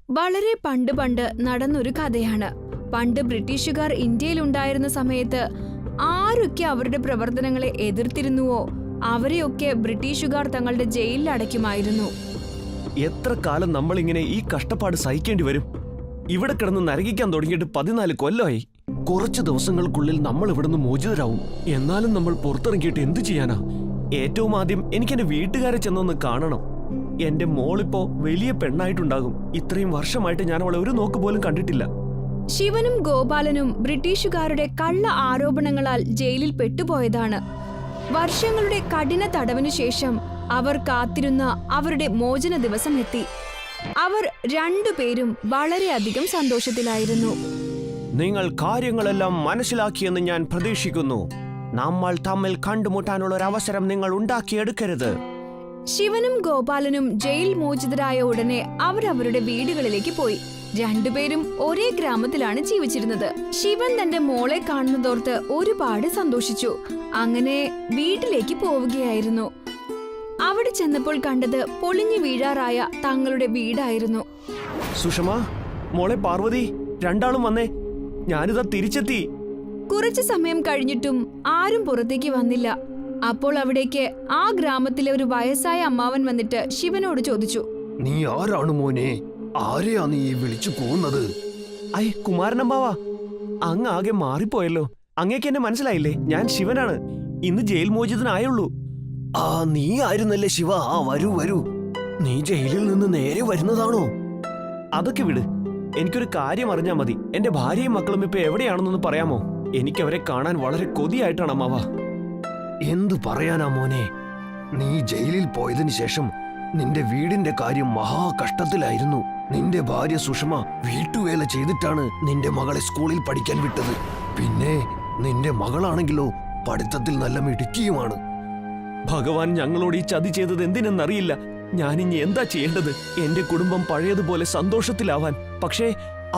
വളരെ പണ്ട് പണ്ട് നടന്നൊരു കഥയാണ്. പണ്ട് ബ്രിട്ടീഷുകാർ ഇന്ത്യയിലുണ്ടായിരുന്ന സമയത്ത് ആരൊക്കെ അവരുടെ പ്രവർത്തനങ്ങളെ എതിർത്തിരുന്നുവോ അവരെയൊക്കെ ബ്രിട്ടീഷുകാർ തങ്ങളുടെ ജയിലിൽ അടയ്ക്കുമായിരുന്നു. എത്ര കാലം നമ്മളിങ്ങനെ ഈ കഷ്ടപ്പാട് സഹിക്കേണ്ടി വരും? ഇവിടെ കിടന്ന് നരകിക്കാൻ തുടങ്ങിയിട്ട് 14 കൊല്ലമായി. കുറച്ച് ദിവസങ്ങൾക്കുള്ളിൽ നമ്മൾ ഇവിടുന്ന് മോചിതരാവും. എന്നാലും നമ്മൾ പുറത്തിറങ്ങിയിട്ട് എന്തു ചെയ്യാനാ? ഏറ്റവും ആദ്യം എനിക്ക് എന്റെ വീട്ടുകാരെ ചെന്നൊന്ന് കാണണം. എന്റെ മോളിപ്പോ വലിയ പെണ്ണായിട്ടുണ്ടാകും. ഇത്രയും വർഷമായിട്ട് ഞാൻ അവളെ ഒരു നോക്ക് പോലും കണ്ടിട്ടില്ല. ശിവനും ഗോപാലനും ബ്രിട്ടീഷുകാരുടെ കള്ള ആരോപണങ്ങളാൽ ജയിലിൽ പെട്ടുപോയതാണ്. വർഷങ്ങളുടെ കഠിന തടവിനു ശേഷം അവർ കാത്തിരുന്ന അവരുടെ മോചന ദിവസം എത്തി. അവർ രണ്ടുപേരും വളരെയധികം സന്തോഷത്തിലായിരുന്നു. നിങ്ങൾ കാര്യങ്ങളെല്ലാം മനസ്സിലാക്കിയെന്ന് ഞാൻ പ്രതീക്ഷിക്കുന്നു. നമ്മൾ തമ്മിൽ കണ്ടുമുട്ടാനുള്ള ഒരു അവസരം നിങ്ങൾ ഉണ്ടാക്കിയെടുക്കരുത്. ശിവനും ഗോപാലനും ജയിൽ മോചിതരായ ഉടനെ അവരവരുടെ വീടുകളിലേക്ക് പോയി. രണ്ടുപേരും ഒരേ ഗ്രാമത്തിലാണ് ജീവിച്ചിരുന്നത്. ശിവൻ തന്റെ മോളെ കാണുന്നതോർത്ത് ഒരുപാട് സന്തോഷിച്ചു. അങ്ങനെ വീട്ടിലേക്ക് പോവുകയായിരുന്നു. അവിടെ ചെന്നപ്പോൾ കണ്ടത് പൊളിഞ്ഞു വീഴാറായ തങ്ങളുടെ വീടായിരുന്നു. സുഷമ, മോളെ പാർവതി, രണ്ടാളും വന്നേ. ഞാനിതാ തിരിച്ചെത്തി. കുറച്ചു സമയം കഴിഞ്ഞിട്ടും ആരും പുറത്തേക്ക് വന്നില്ല. അപ്പോൾ അവിടേക്ക് ആ ഗ്രാമത്തിലെ ഒരു വയസ്സായ അമ്മാവൻ വന്നിട്ട് ശിവനോട് ചോദിച്ചു, നീ ആരാണ് മോനെ? ആരെയാ നീ വിളിച്ചു പോകുന്നത്? ഐ കുമാരനമ്പാവാ, അങ്ങ് ആകെ മാറിപ്പോയല്ലോ. അങ്ങേക്ക് എന്നെ മനസ്സിലായില്ലേ? ഞാൻ ശിവനാണ്. ഇന്ന് ജയിൽ മോചിതനായുള്ളൂ. ആ, നീ ആയിരുന്നല്ലേ ശിവ. ആ, വരൂ വരൂ. നീ ജയിലിൽ നിന്ന് നേരെ വരുന്നതാണോ? അതൊക്കെ വിട്. എനിക്കൊരു കാര്യം അറിഞ്ഞാ മതി. എന്റെ ഭാര്യയും മക്കളും ഇപ്പൊ എവിടെയാണെന്നൊന്ന് പറയാമോ? എനിക്കവരെ കാണാൻ വളരെ കൊതിയായിട്ടാണ് അമ്മാവാ. എന്തു പറയാനാ മോനെ? നീ ജയിലിൽ പോയതിനു ശേഷം നിന്റെ വീടിന്റെ കാര്യം മഹാകഷ്ടത്തിലായിരുന്നു. നിന്റെ ഭാര്യ സുഷമ വീട്ടുവേല ചെയ്തിട്ടാണ് നിന്റെ മകളെ സ്കൂളിൽ പഠിക്കാൻ വിട്ടത്. പിന്നെ നിന്റെ മകളാണെങ്കിലോ പഠിത്തത്തിൽ നല്ല മിടുക്കിയുമാണ്. ഭഗവാൻ ഞങ്ങളോട് ഈ ചതി ചെയ്തത് എന്തിനെന്നറിയില്ല. ഞാനിനി എന്താ ചെയ്യേണ്ടത്? എന്റെ കുടുംബം പഴയതുപോലെ സന്തോഷത്തിലാവാൻ. പക്ഷേ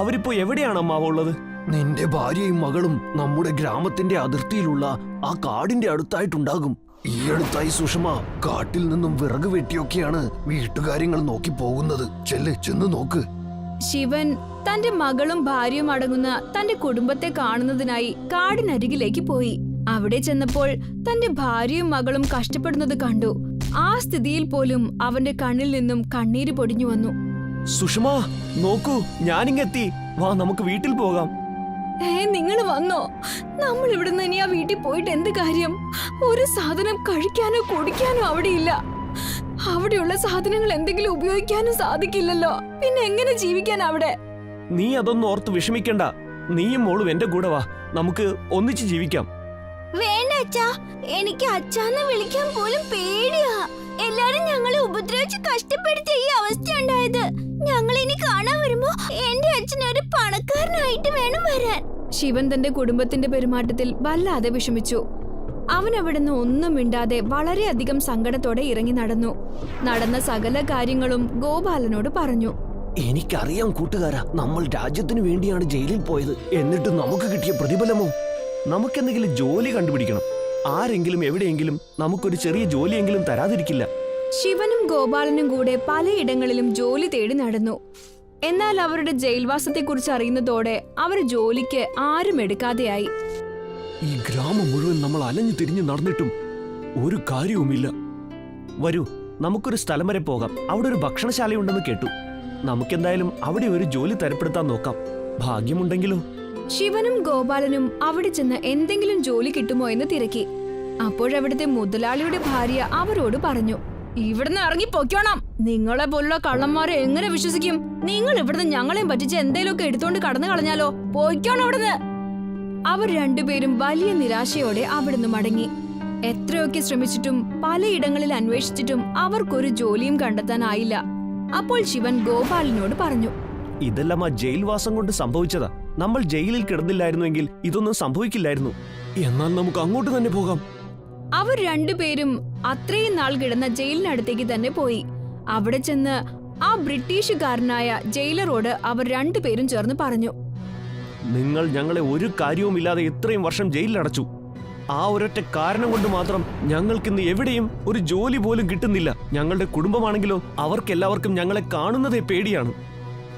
അവരിപ്പോ എവിടെയാണ് അമ്മാവ ഉള്ളത്? നിന്റെ ഭാര്യയും മകളും നമ്മുടെ ഗ്രാമത്തിന്റെ അതിർത്തിയിലുള്ള ആ കാടിന്റെ അടുത്തായിട്ടുണ്ടാകും. ഈ അടുത്തായി സുഷമ കാട്ടിൽ നിന്നും വിറക് വെട്ടിയൊക്കെയാണ് വീട്ടുകാര്യങ്ങൾ നോക്കി പോകുന്നത്. ചെന്ന് നോക്ക്. ശിവൻ തന്റെ മകളും ഭാര്യയും അടങ്ങുന്ന തന്റെ കുടുംബത്തെ കാണുന്നതിനായി കാടിനരികിലേക്ക് പോയി. അവിടെ ചെന്നപ്പോൾ തന്റെ ഭാര്യയും മകളും കഷ്ടപ്പെടുന്നത് കണ്ടു. ആ സ്ഥിതിയിൽ പോലും അവന്റെ കണ്ണിൽ നിന്നും കണ്ണീര് പൊടിഞ്ഞു വന്നു. സുഷമ, നോക്കൂ, ഞാനിങ്ങെത്തി. വാ, നമുക്ക് വീട്ടിൽ പോകാം. നിങ്ങൾ വന്നോ? നമ്മൾ ഇവിടുന്ന് ഇനി ആ വീട്ടിൽ പോയിട്ട് എന്ത് കാര്യം? ഒരു സാധനം കഴിക്കാനോ കുടിക്കാനോ അവിടെയില്ല. അവിടെയുള്ള സാധനങ്ങൾ എന്തെങ്കിലും ഉപയോഗിക്കാനും സാധിക്കില്ലല്ലോ. പിന്നെ എങ്ങനെ ജീവിക്കാൻ അവിടെ? നീ അതൊന്നും ഓർത്ത് വിഷമിക്കണ്ട. നീയും മോളും എന്റെ കൂടെ വാ. നമുക്ക് ഒന്നിച്ച് ജീവിക്കാം. വേണ്ട അച്ഛാ, എനിക്ക് അച്ഛാന്ന് വിളിക്കാൻ പോലും പേടിയാ. എല്ലാരും ഞങ്ങളെ ഉപദ്രവിച്ച് കഷ്ടപ്പെടുത്തിയ ഈ അവസ്ഥ ഉണ്ടായത്. ഞങ്ങൾ ഇനി കാണാൻ വരുമ്പോ എന്റെ അച്ഛൻ ഒരു പണക്കാരനായിട്ട് വേണം വരാൻ. ശിവൻ തന്റെ കുടുംബത്തിന്റെ പെരുമാറ്റത്തിൽ വല്ലാതെ വിഷമിച്ചു. അവൻ അവിടുന്ന് ഒന്നും മിണ്ടാതെ വളരെയധികം സങ്കടത്തോടെ ഇറങ്ങി നടന്നു. നടന്ന സകല കാര്യങ്ങളും ഗോപാലനോട് പറഞ്ഞു. എനിക്കറിയാം കൂട്ടുകാരാ, നമ്മൾ രാജ്യത്തിനു വേണ്ടിയാണ് ജയിലിൽ പോയത്. എന്നിട്ട് നമുക്ക് കിട്ടിയ പ്രതിഫലമോ? നമുക്കെന്തെങ്കിലും ജോലി കണ്ടുപിടിക്കണം. ആരെങ്കിലും എവിടെയെങ്കിലും നമുക്കൊരു ചെറിയ ജോലിയെങ്കിലും തരാതിരിക്കില്ല. ശിവനും ഗോപാലനും കൂടെ പലയിടങ്ങളിലും ജോലി തേടി നടന്നു. എന്നാൽ അവരുടെ ജയിൽവാസത്തെക്കുറിച്ച് അറിയുന്നതോടെ അവർ ജോലിക്ക് ആരും എടുക്കാതെയായി. ഈ ഗ്രാമം മുഴുവൻ നമ്മൾ അലഞ്ഞു തിരിഞ്ഞു നടന്നിട്ടും ഒരു കാര്യവുമില്ല. വരൂ, നമുക്കൊരു സ്ഥലം വരെ പോകാം. അവിടെ ഒരു ഭക്ഷണശാലയുണ്ടെന്ന് കേട്ടു. നമുക്കെന്തായാലും അവിടെ ഒരു ജോലി തരപ്പെടുത്താൻ നോക്കാം. ഭാഗ്യമുണ്ടെങ്കിലോ? ശിവനും ഗോപാലനും അവിടെ ചെന്ന് എന്തെങ്കിലും ജോലി കിട്ടുമോ എന്ന് തിരക്കി. അപ്പോഴവിടുത്തെ മുതലാളിയുടെ ഭാര്യ അവരോട് പറഞ്ഞു, ഇവിടുന്ന് ഇറങ്ങി പൊയ്ക്കോണം. നിങ്ങളെ പോലുള്ള കള്ളന്മാരെ എങ്ങനെ വിശ്വസിക്കും? നിങ്ങൾ ഇവിടുന്ന് ഞങ്ങളെയും പറ്റിച്ച് എന്തേലുമൊക്കെ എടുത്തോണ്ട് കടന്നു കളഞ്ഞാലോ? പൊയ്ക്കോണം അവിടുന്ന്. അവർ രണ്ടുപേരും വലിയ നിരാശയോടെ അവിടുന്ന് മടങ്ങി. എത്രയൊക്കെ ശ്രമിച്ചിട്ടും പലയിടങ്ങളിൽ അന്വേഷിച്ചിട്ടും അവർക്കൊരു ജോലിയും കണ്ടെത്താനായില്ല. അപ്പോൾ ശിവൻ ഗോപാലിനോട് പറഞ്ഞു, ഇതെല്ലാം ആ ജയിൽവാസം കൊണ്ട് സംഭവിച്ചതാ. നമ്മൾ ജയിലിൽ കിടന്നില്ലായിരുന്നുവെങ്കിൽ ഇതൊന്നും സംഭവിക്കില്ലായിരുന്നു. എന്നാൽ നമുക്ക് അങ്ങോട്ട് തന്നെ പോകാം. അവർ രണ്ടുപേരും അത്രയും നാൾ കിടന്ന ജയിലിനടുത്തേക്ക് തന്നെ പോയി. അവിടെ ചെന്ന് ആ ബ്രിട്ടീഷുകാരനായ ജയിലറോട് അവർ രണ്ടുപേരും ചേർന്ന് പറഞ്ഞു, നിങ്ങൾ ഞങ്ങളെ ഒരു കാര്യവുമില്ലാതെ ഇത്രയും വർഷം ജയിലിലടച്ചു. ആ ഒരൊറ്റ കാരണം കൊണ്ട് മാത്രം ഞങ്ങൾക്കിന്ന് എവിടെയും ഒരു ജോലി പോലും കിട്ടുന്നില്ല. ഞങ്ങളുടെ കുടുംബമാണെങ്കിലോ അവർക്കെല്ലാവർക്കും ഞങ്ങളെ കാണുന്നതേ പേടിയാണ്.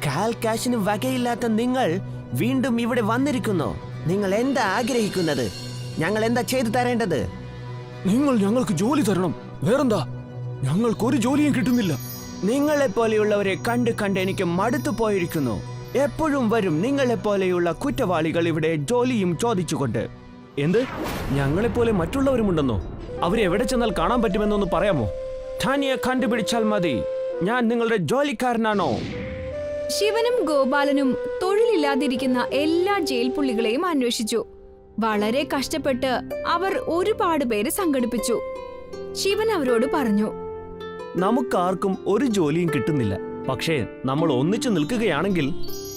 കാൽ കാശിന് വകയില്ലാത്ത നിങ്ങൾ വീണ്ടും ഇവിടെ വന്നിരിക്കുന്നു. നിങ്ങൾ എന്താ ആഗ്രഹിക്കുന്നത്? ഞങ്ങൾ എന്താ ചെയ്തു തരേണ്ടത്? നിങ്ങൾ ഞങ്ങൾക്ക് ജോലി തരണം. വേറെന്താ? ഞങ്ങൾക്കൊരു ജോലിയും കിട്ടുന്നില്ല. നിങ്ങളെ പോലെയുള്ളവരെ കണ്ട് കണ്ട് എനിക്ക് മടുത്തു പോയിരിക്കുന്നു. എപ്പോഴും വരും നിങ്ങളെ പോലെയുള്ള കുറ്റവാളികൾ ഇവിടെ ജോലിയും ചോദിച്ചുകൊണ്ട്. എന്ത്? ഞങ്ങളെപ്പോലെ മറ്റുള്ളവരുമുണ്ടെന്നോ? അവരെവിടെ ചെന്നാൽ കാണാൻ പറ്റുമെന്നൊന്ന് പറയാമോ? ധാനിയെ കണ്ടുപിടിച്ചാൽ മതി. ഞാൻ നിങ്ങളുടെ ജോലിക്കാരനാണോ? ശിവനും ഗോപാലനും തൊഴിലില്ലാതിരിക്കുന്ന എല്ലാ ജയിൽ പുള്ളികളെയും അന്വേഷിച്ചു. വളരെ കഷ്ടപ്പെട്ട് അവർ ഒരുപാട് പേരെ സംഘടിപ്പിച്ചു. ശിവൻ അവരോട് പറഞ്ഞു, നമുക്കാർക്കും ഒരു ജോലിയും കിട്ടുന്നില്ല. പക്ഷേ നമ്മൾ ഒന്നിച്ചു നിൽക്കുകയാണെങ്കിൽ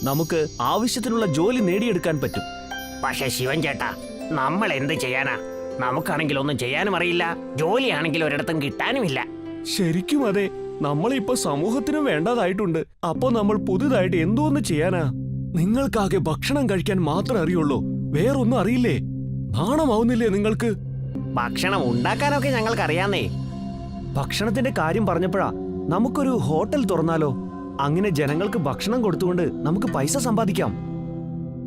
നമുക്ക് ആവശ്യത്തിനുള്ള ജോലി നേടിയെടുക്കാൻ പറ്റും. പക്ഷെ ശിവൻ ചേട്ടാ, നമ്മൾ എന്ത് ചെയ്യാനാ? നമുക്കാണെങ്കിൽ ഒന്നും ചെയ്യാനും അറിയില്ല, ജോലിയാണെങ്കിൽ ഒരിടത്തും കിട്ടാനുമില്ല. ശരിക്കും അതെ, നമ്മളിപ്പോ സമൂഹത്തിന് വേണ്ടതായിട്ടുണ്ട്. അപ്പൊ നമ്മൾ പുതുതായിട്ട് എന്തോന്ന് ചെയ്യാനാ? നിങ്ങൾക്കാകെ ഭക്ഷണം കഴിക്കാൻ മാത്രം അറിയുള്ളൂ, വേറൊന്നും അറിയില്ലേ? നാണമാവുന്നില്ലേ നിങ്ങൾക്ക്? ഭക്ഷണം ഉണ്ടാക്കാനൊക്കെ ഞങ്ങൾക്കറിയാന്നേ. ഭക്ഷണത്തിന്റെ കാര്യം പറഞ്ഞപ്പോഴാ നമുക്കൊരു ഹോട്ടൽ തുറന്നാലോ? അങ്ങനെ ജനങ്ങൾക്ക് ഭക്ഷണം കൊടുത്തുകൊണ്ട് നമുക്ക് പൈസ സമ്പാദിക്കാം.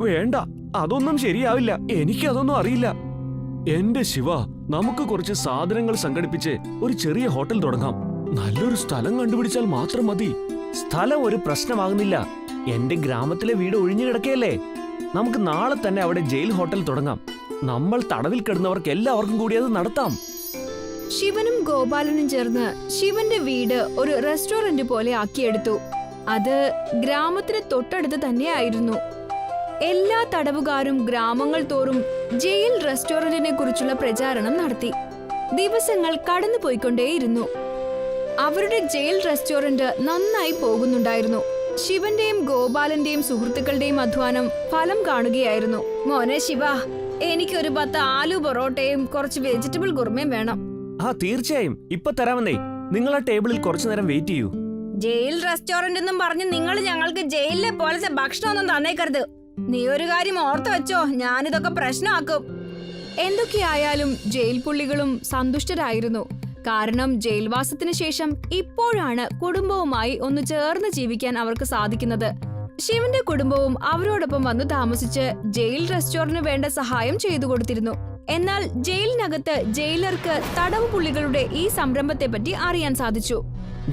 വേണ്ട, അതൊന്നും ശരിയാവില്ല. എനിക്കതൊന്നും അറിയില്ല. എന്റെ ശിവ, നമുക്ക് കുറച്ച് സാധനങ്ങൾ സംഘടിപ്പിച്ച് ഒരു ചെറിയ ഹോട്ടൽ തുടങ്ങാം. നല്ലൊരു സ്ഥലം കണ്ടുപിടിച്ചാൽ മാത്രം മതി. സ്ഥലം ഒരു പ്രശ്നമാകുന്നില്ല. എന്റെ ഗ്രാമത്തിലെ വീട് ഒഴിഞ്ഞു കിടക്കുകയല്ലേ. നമുക്ക് നാളെ തന്നെ അവിടെ ജയിൽ ഹോട്ടൽ തുടങ്ങാം. നമ്മൾ തടവിൽ കിടന്നവർക്ക് എല്ലാവർക്കും കൂടി അത് നടത്താം. ശിവനും ഗോപാലനും ചേർന്ന് ശിവന്റെ വീട് ഒരു റെസ്റ്റോറന്റ് പോലെ ആക്കിയെടുത്തു. അത് ഗ്രാമത്തിന് തൊട്ടടുത്ത് തന്നെയായിരുന്നു. എല്ലാ തടവുകാരും ഗ്രാമങ്ങൾ തോറും ജയിൽ റെസ്റ്റോറന്റിനെ കുറിച്ചുള്ള പ്രചാരണം നടത്തി. ദിവസങ്ങൾ കടന്നു പോയിക്കൊണ്ടേയിരുന്നു. അവരുടെ ജയിൽ റെസ്റ്റോറന്റ് നന്നായി പോകുന്നുണ്ടായിരുന്നു. ശിവന്റെയും ഗോപാലന്റെയും സുഹൃത്തുക്കളുടെയും അധ്വാനം ഫലം കാണുകയായിരുന്നു. മോനെ ശിവ, എനിക്കൊരു 10 ആലു പൊറോട്ടയും കുറച്ച് വെജിറ്റബിൾ കുറുമയും വേണം. ആ, തീർച്ചയായും ഇപ്പൊ തരാമെന്നേ. നിങ്ങൾ ആ ടേബിളിൽ കുറച്ചു നേരം വെയിറ്റ് ചെയ്യൂ. ജയിൽ റെസ്റ്റോറന്റ് എന്നും പറഞ്ഞ് നിങ്ങൾ ഞങ്ങൾക്ക് ജയിലിലെ പോലത്തെ ഭക്ഷണമൊന്നും തന്നേക്കരുത്. നീ ഒരു കാര്യം ഓർത്ത് വെച്ചോ, ഞാനിതൊക്കെ പ്രശ്നമാക്കും. എന്തൊക്കെയായാലും ജയിൽ പുള്ളികളും സന്തുഷ്ടരായിരുന്നു. കാരണം ജയിൽവാസത്തിന് ശേഷം ഇപ്പോഴാണ് കുടുംബവുമായി ഒന്ന് ചേർന്ന് ജീവിക്കാൻ അവർക്ക് സാധിക്കുന്നത്. ശിവന്റെ കുടുംബവും അവരോടൊപ്പം വന്നു താമസിച്ച് ജയിൽ റെസ്റ്റോറന്റിന് വേണ്ട സഹായം ചെയ്തു കൊടുത്തിരുന്നു. എന്നാൽ ജയിലിനകത്ത് ജയിലർക്ക് തടവ് പുള്ളികളുടെ ഈ സംരംഭത്തെ പറ്റി അറിയാൻ സാധിച്ചു.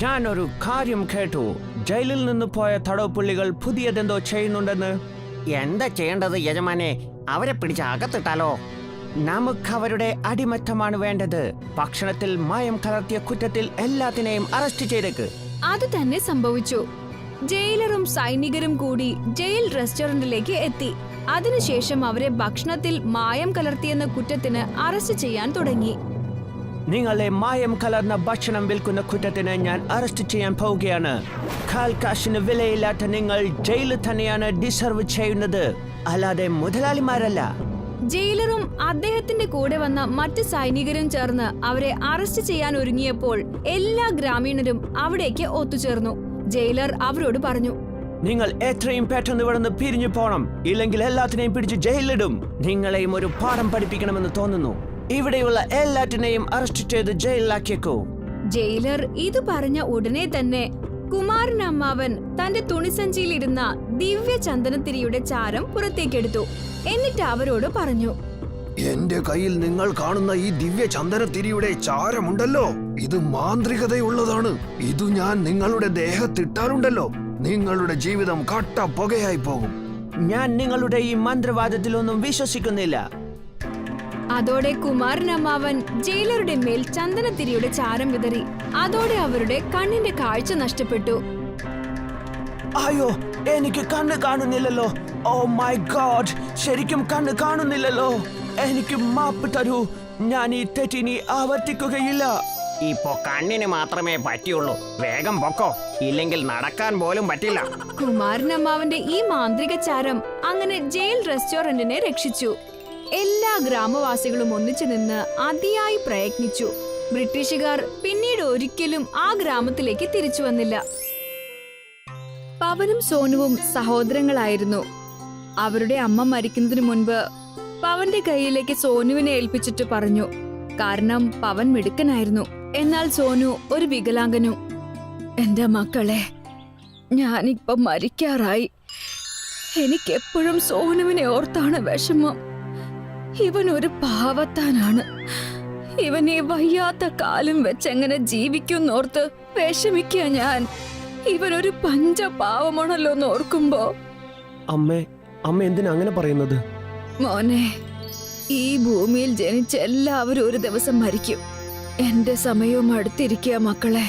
ഞാനൊരു കാര്യം കേട്ടു. ജയിലിൽ നിന്ന് പോയ തടവ് പുള്ളികൾ പുതിയതെന്തോ ചെയ്യുന്നുണ്ടെന്ന്. എന്താ ചെയ്യേണ്ടത് യജമാനെ? അവരെ പിടിച്ച് അകത്തിട്ടാലോ? നമുക്ക് അവരുടെ അടിമത്തമാണ് വേണ്ടത്. ഭക്ഷണത്തിൽ മായം കലർത്തിയ കുറ്റത്തിൽ എല്ലാത്തിനെയും അറസ്റ്റ് ചെയ്തേക്ക്. അത് തന്നെ സംഭവിച്ചു. ജയിലറും സൈനികരും കൂടി ജയിൽ റെസ്റ്റോറന്റിലേക്ക് എത്തി. അതിനുശേഷം അവരെ ഭക്ഷണത്തിൽ മായം കലർത്തിയെന്ന കുറ്റത്തിന് അറസ്റ്റ് ചെയ്യാൻ തുടങ്ങി. നിങ്ങളെ മായം കലർന്ന ഭക്ഷണം വിൽക്കുന്ന കുറ്റത്തിന് ഞാൻ അറസ്റ്റ് ചെയ്യാൻ പോവുകയാണ്. കാൽ കാശിന് വിലയില്ലാത്ത നിങ്ങൾ ജയിലിൽ തന്നെയാണ് ഡിസർവ് ചെയ്യുന്നത്, അല്ലാതെ മുതലാളിമാരല്ല. ജയിലറും അദ്ദേഹത്തിന്റെ കൂടെ വന്ന മറ്റ് സൈനികരും ചേർന്ന് അവരെ അറസ്റ്റ് ചെയ്യാൻ ഒരുങ്ങിയപ്പോൾ എല്ലാ ഗ്രാമീണരും അവിടേക്ക് ഒത്തുചേർന്നു. ജയിലർ അവരോട് പറഞ്ഞു, നിങ്ങൾ എത്രയും പെട്ടെന്ന് ഇവിടെ നിന്ന് പിരിഞ്ഞു പോണം, ഇല്ലെങ്കിൽ എല്ലാത്തിനെയും പിടിച്ച് ജയിലിലിടും. നിങ്ങളെയും ഒരു പാഠം പഠിപ്പിക്കണമെന്ന് തോന്നുന്നു. ഇവിടെയുള്ള എല്ലാറ്റിനെയും അറസ്റ്റ് ചെയ്ത് ജയിലിലാക്കിയേക്കൂ. ജയിലർ ഇത് പറഞ്ഞ ഉടനെ തന്നെ കുമാരൻ അമ്മാവൻ തന്റെ തുണിസഞ്ചിയിലിരുന്ന ദിവ്യ ചന്ദനത്തിരിയുടെ ചാരം പുറത്തേക്കെടുത്തു. എന്നിട്ട് അവരോട് പറഞ്ഞു, എന്റെ കയ്യിൽ നിങ്ങൾ കാണുന്ന ഈ ദിവ്യ ചന്ദനത്തിരിയുടെ ചാരമുണ്ടല്ലോ, ഇത് മാന്ത്രികതയുള്ളതാണ്. ഇത് ഞാൻ നിങ്ങളുടെ ദേഹത്തിട്ടാലുണ്ടല്ലോ, നിങ്ങളുടെ ജീവിതം കട്ട പുകയായി പോകും. ഞാൻ നിങ്ങളുടെ ഈ മന്ത്രവാദത്തിലൊന്നും വിശ്വസിക്കുന്നില്ല. അതോടെ കുമാരൻ അമ്മാവൻ ജയിലറുടെ മേൽ ചന്ദനത്തിരിയുടെ ചാരം വിതറി. അതോടെ അവരുടെ കണ്ണിന്റെ കാഴ്ച നഷ്ടപ്പെട്ടു. അയ്യോ, എനിക്ക് കണ്ണ് കാണുന്നില്ലല്ലോ. ഓ മൈ ഗോഡ്, ശരിക്കും കണ്ണ് കാണുന്നില്ലല്ലോ. എനിക്ക് മാപ്പ് തരൂ. ഞാൻ ഈ തെറ്റിനി ആവർത്തിക്കുകയില്ല. ഇപ്പോ കണ്ണിന് മാത്രമേ പറ്റിയുള്ളൂ. വേഗം പൊക്കോ, ഇല്ലെങ്കിൽ നടക്കാൻ പോലും പറ്റില്ല. കുമാരൻ അമ്മാവന്റെ ഈ മാന്ത്രിക ചാരം അങ്ങനെ ജയിൽ റെസ്റ്റോറന്റിനെ രക്ഷിച്ചു. എല്ലാ ഗ്രാമവാസികളും ഒന്നിച്ചു നിന്ന് അതിയായി പ്രയത്നിച്ചു. ബ്രിട്ടീഷുകാർ പിന്നീട് ഒരിക്കലും ആ ഗ്രാമത്തിലേക്ക് തിരിച്ചു വന്നില്ല. പവനും സോനുവും സഹോദരങ്ങളായിരുന്നു. അവരുടെ അമ്മ മരിക്കുന്നതിന് മുൻപ് പവന്റെ കയ്യിലേക്ക് സോനുവിനെ ഏൽപ്പിച്ചിട്ട് പറഞ്ഞു. കാരണം പവൻ മിടുക്കനായിരുന്നു, എന്നാൽ സോനു ഒരു വികലാംഗനും. എന്റെ മക്കളെ, ഞാനിപ്പം മരിക്കാറായി. എനിക്കെപ്പോഴും സോനുവിനെ ഓർത്താണ് വിഷമം. ഇവനൊരു പാവത്താനാണ്. ഇവൻ ഈ വയ്യാത്ത കാലം വെച്ചെങ്ങനെ ജീവിക്കുന്നോർത്ത് വിഷമിക്കുക ഞാൻ. ഇവനൊരു പഞ്ചപാവമാണല്ലോ എന്ന് ഓർക്കുമ്പോ. അമ്മ എന്തിനാ അങ്ങനെ പറയുന്നത്? മോനെ, ഈ ഭൂമിയിൽ ജനിച്ച എല്ലാവരും ഒരു ദിവസം മരിക്കും. എന്റെ സമയവും അടുത്തിരിക്കുക മക്കളെ.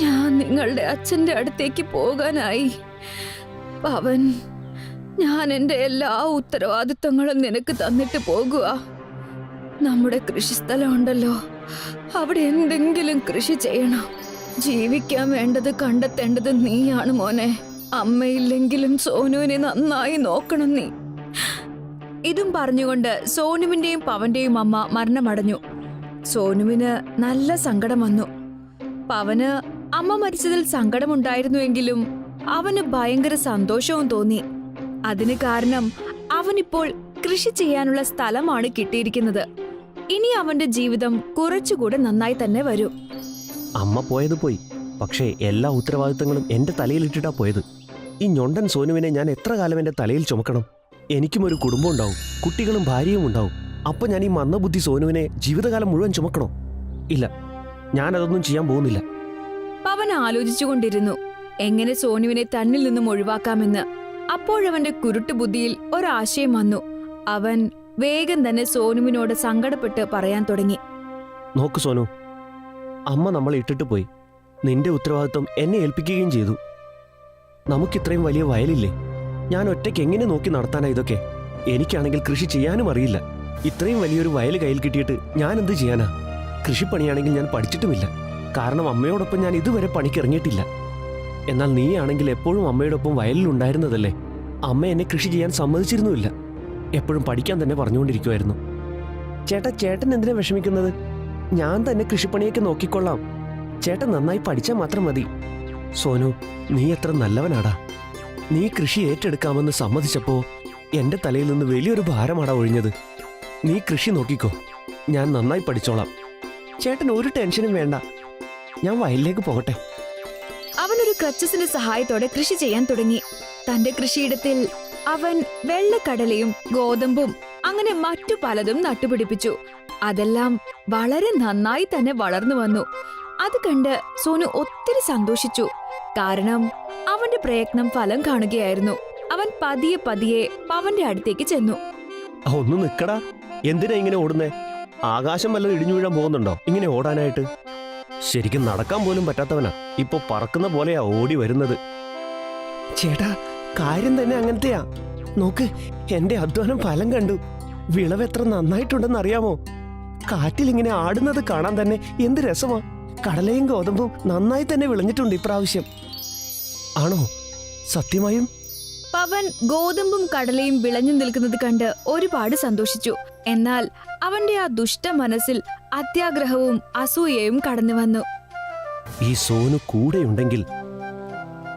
ഞാൻ നിങ്ങളുടെ അച്ഛന്റെ അടുത്തേക്ക് പോകാനായി. പവൻ, ഞാൻ എന്റെ എല്ലാ ഉത്തരവാദിത്തങ്ങളും നിനക്ക് തന്നിട്ട് പോകുക. നമ്മുടെ കൃഷിസ്ഥലം ഉണ്ടല്ലോ, അവിടെ എന്തെങ്കിലും കൃഷി ചെയ്യണം. ജീവിക്കാൻ വേണ്ടത് കണ്ടെത്തേണ്ടത് നീയാണ് മോനെ. അമ്മയില്ലെങ്കിലും സോനുവിനെ നന്നായി നോക്കണം നീ. ഇതും പറഞ്ഞുകൊണ്ട് സോനുവിന്റെയും പവന്റെയും അമ്മ മരണമടഞ്ഞു. സോനുവിന് നല്ല സങ്കടം വന്നു. പവന് അമ്മ മരിച്ചതിൽ സങ്കടമുണ്ടായിരുന്നുവെങ്കിലും അവന് ഭയങ്കര സന്തോഷവും തോന്നി. അതിന് കാരണം അവനിപ്പോൾ കൃഷി ചെയ്യാനുള്ള സ്ഥലമാണ് കിട്ടിയിരിക്കുന്നത്. ഇനി അവന്റെ ജീവിതം കുറച്ചുകൂടെ നന്നായി തന്നെ വരും. അമ്മ പോയത് പോയി, പക്ഷേ എല്ലാ ഉത്തരവാദിത്തങ്ങളും എന്റെ തലയിലിട്ടിട്ടാ പോയത്. ഈ ഞൊണ്ടൻ സോനുവിനെ ഞാൻ എത്ര കാലം എന്റെ തലയിൽ ചുമക്കണം? എനിക്കും ഒരു കുടുംബം ഉണ്ടാവും, കുട്ടികളും ഭാര്യയും ഉണ്ടാവും. അപ്പൊ ഞാൻ ഈ മന്ദബുദ്ധി സോനുവിനെ ജീവിതകാലം മുഴുവൻ ചുമക്കണോ? ഇല്ല, ഞാനതൊന്നും ചെയ്യാൻ പോകുന്നില്ല. പവൻ ആലോചിച്ചുകൊണ്ടിരുന്നു എങ്ങനെ സോനുവിനെ തന്നിൽ നിന്നും ഒഴിവാക്കാമെന്ന്. അപ്പോഴവന്റെ കുരുട്ടു ബുദ്ധിയിൽ ഒരാശയം വന്നു. അവൻ വേഗം തന്നെ സോനുവിനോട് സങ്കടപ്പെട്ട് പറയാൻ തുടങ്ങി. നോക്ക് സോനു, അമ്മ നമ്മളെ ഇട്ടിട്ട് പോയി. നിന്റെ ഉത്തരവാദിത്വം എന്നെ ഏൽപ്പിക്കുകയും ചെയ്തു. നമുക്കിത്രയും വലിയ വയലില്ലേ? ഞാൻ ഒറ്റയ്ക്ക് എങ്ങനെ നോക്കി നടത്താനാ ഇതൊക്കെ? എനിക്കാണെങ്കിൽ കൃഷി ചെയ്യാനും അറിയില്ല. ഇത്രയും വലിയൊരു വയൽ കയ്യിൽ കിട്ടിയിട്ട് ഞാൻ എന്ത് ചെയ്യാനാ? കൃഷിപ്പണിയാണെങ്കിൽ ഞാൻ പഠിച്ചിട്ടുമില്ല. കാരണം അമ്മയോടൊപ്പം ഞാൻ ഇതുവരെ പണിക്കിറങ്ങിയിട്ടില്ല. എന്നാൽ നീയാണെങ്കിൽ എപ്പോഴും അമ്മയോടൊപ്പം വയലിലുണ്ടായിരുന്നതല്ലേ? അമ്മ എന്നെ കൃഷി ചെയ്യാൻ സമ്മതിച്ചിരുന്നുമില്ല. എപ്പോഴും പഠിക്കാൻ തന്നെ പറഞ്ഞുകൊണ്ടിരിക്കുമായിരുന്നു. ചേട്ടൻ എന്തിനാ വിഷമിക്കുന്നത്? ഞാൻ തന്നെ കൃഷിപ്പണിയൊക്കെ നോക്കിക്കൊള്ളാം. ചേട്ടൻ നന്നായി പഠിച്ചാൽ മാത്രം മതി. സോനു, നീ എത്ര നല്ലവനാടാ. നീ കൃഷി ഏറ്റെടുക്കാമെന്ന് സമ്മതിച്ചപ്പോ എന്റെ തലയിൽ നിന്ന് വലിയൊരു ഭാരമാടാ ഒഴിഞ്ഞത്. നീ കൃഷി നോക്കിക്കോ, ഞാൻ നന്നായി പഠിച്ചോളാം. ചേട്ടൻ ഒരു ടെൻഷനും വേണ്ട. ഞാൻ വയലിലേക്ക് പോകട്ടെ. അവനൊരു ക്രച്ചസിന്റെ സഹായത്തോടെ കൃഷി ചെയ്യാൻ തുടങ്ങി. തന്റെ കൃഷിയിടത്തിൽ അവൻ വെള്ളക്കടലയും ഗോതമ്പും അങ്ങനെ മറ്റു പലതും നട്ടുപിടിപ്പിച്ചു. അതെല്ലാം വളരെ നന്നായി തന്നെ വളർന്നു വന്നു. അത് കണ്ട് സോനു ഒത്തിരി സന്തോഷിച്ചു. കാരണം അവന്റെ പ്രയത്നം ഫലം കാണുകയായിരുന്നു. അവൻ പതിയെ പതിയെ പവന്റെ അടുത്തേക്ക് ചെന്നു. ഒന്ന് നിക്കടാ, എന്തിനാ ഇങ്ങനെ ഓടുന്നേ? ആകാശം വല്ലതും ഇടിഞ്ഞു വീഴാൻ പോകുന്നുണ്ടോ ഇങ്ങനെ ഓടാനായിട്ട്? ശരിക്കും നടക്കാൻ പോലും പറ്റാത്തവനാ ഇപ്പൊ പറക്കുന്ന പോലെയാ ഓടി വരുന്നത്. ചേട്ടാ, കാര്യം തന്നെ അങ്ങനത്തെയാ. നോക്ക്, എന്റെ അധ്വാനം ഫലം കണ്ടു. വിളവ് എത്ര നന്നായിട്ടുണ്ടെന്ന് അറിയാമോ? കാറ്റിലിങ്ങനെ ആടുന്നത് കാണാൻ തന്നെ എന്ത് രസമാ. കടലയും ഗോതമ്പും നന്നായി തന്നെ വിളഞ്ഞിട്ടുണ്ട് ഇപ്രാവശ്യം. ആണോ? സത്യമായും? പവൻ ഗോതമ്പും കടലയും വിളഞ്ഞു നിൽക്കുന്നത് കണ്ട് ഒരുപാട് സന്തോഷിച്ചു. എന്നാൽ അവന്റെ ആ ദുഷ്ട മനസ്സിൽ അത്യാഗ്രഹവും അസൂയയും കടന്നു വന്നു. ഈ സോനു കൂടെയുണ്ടെങ്കിൽ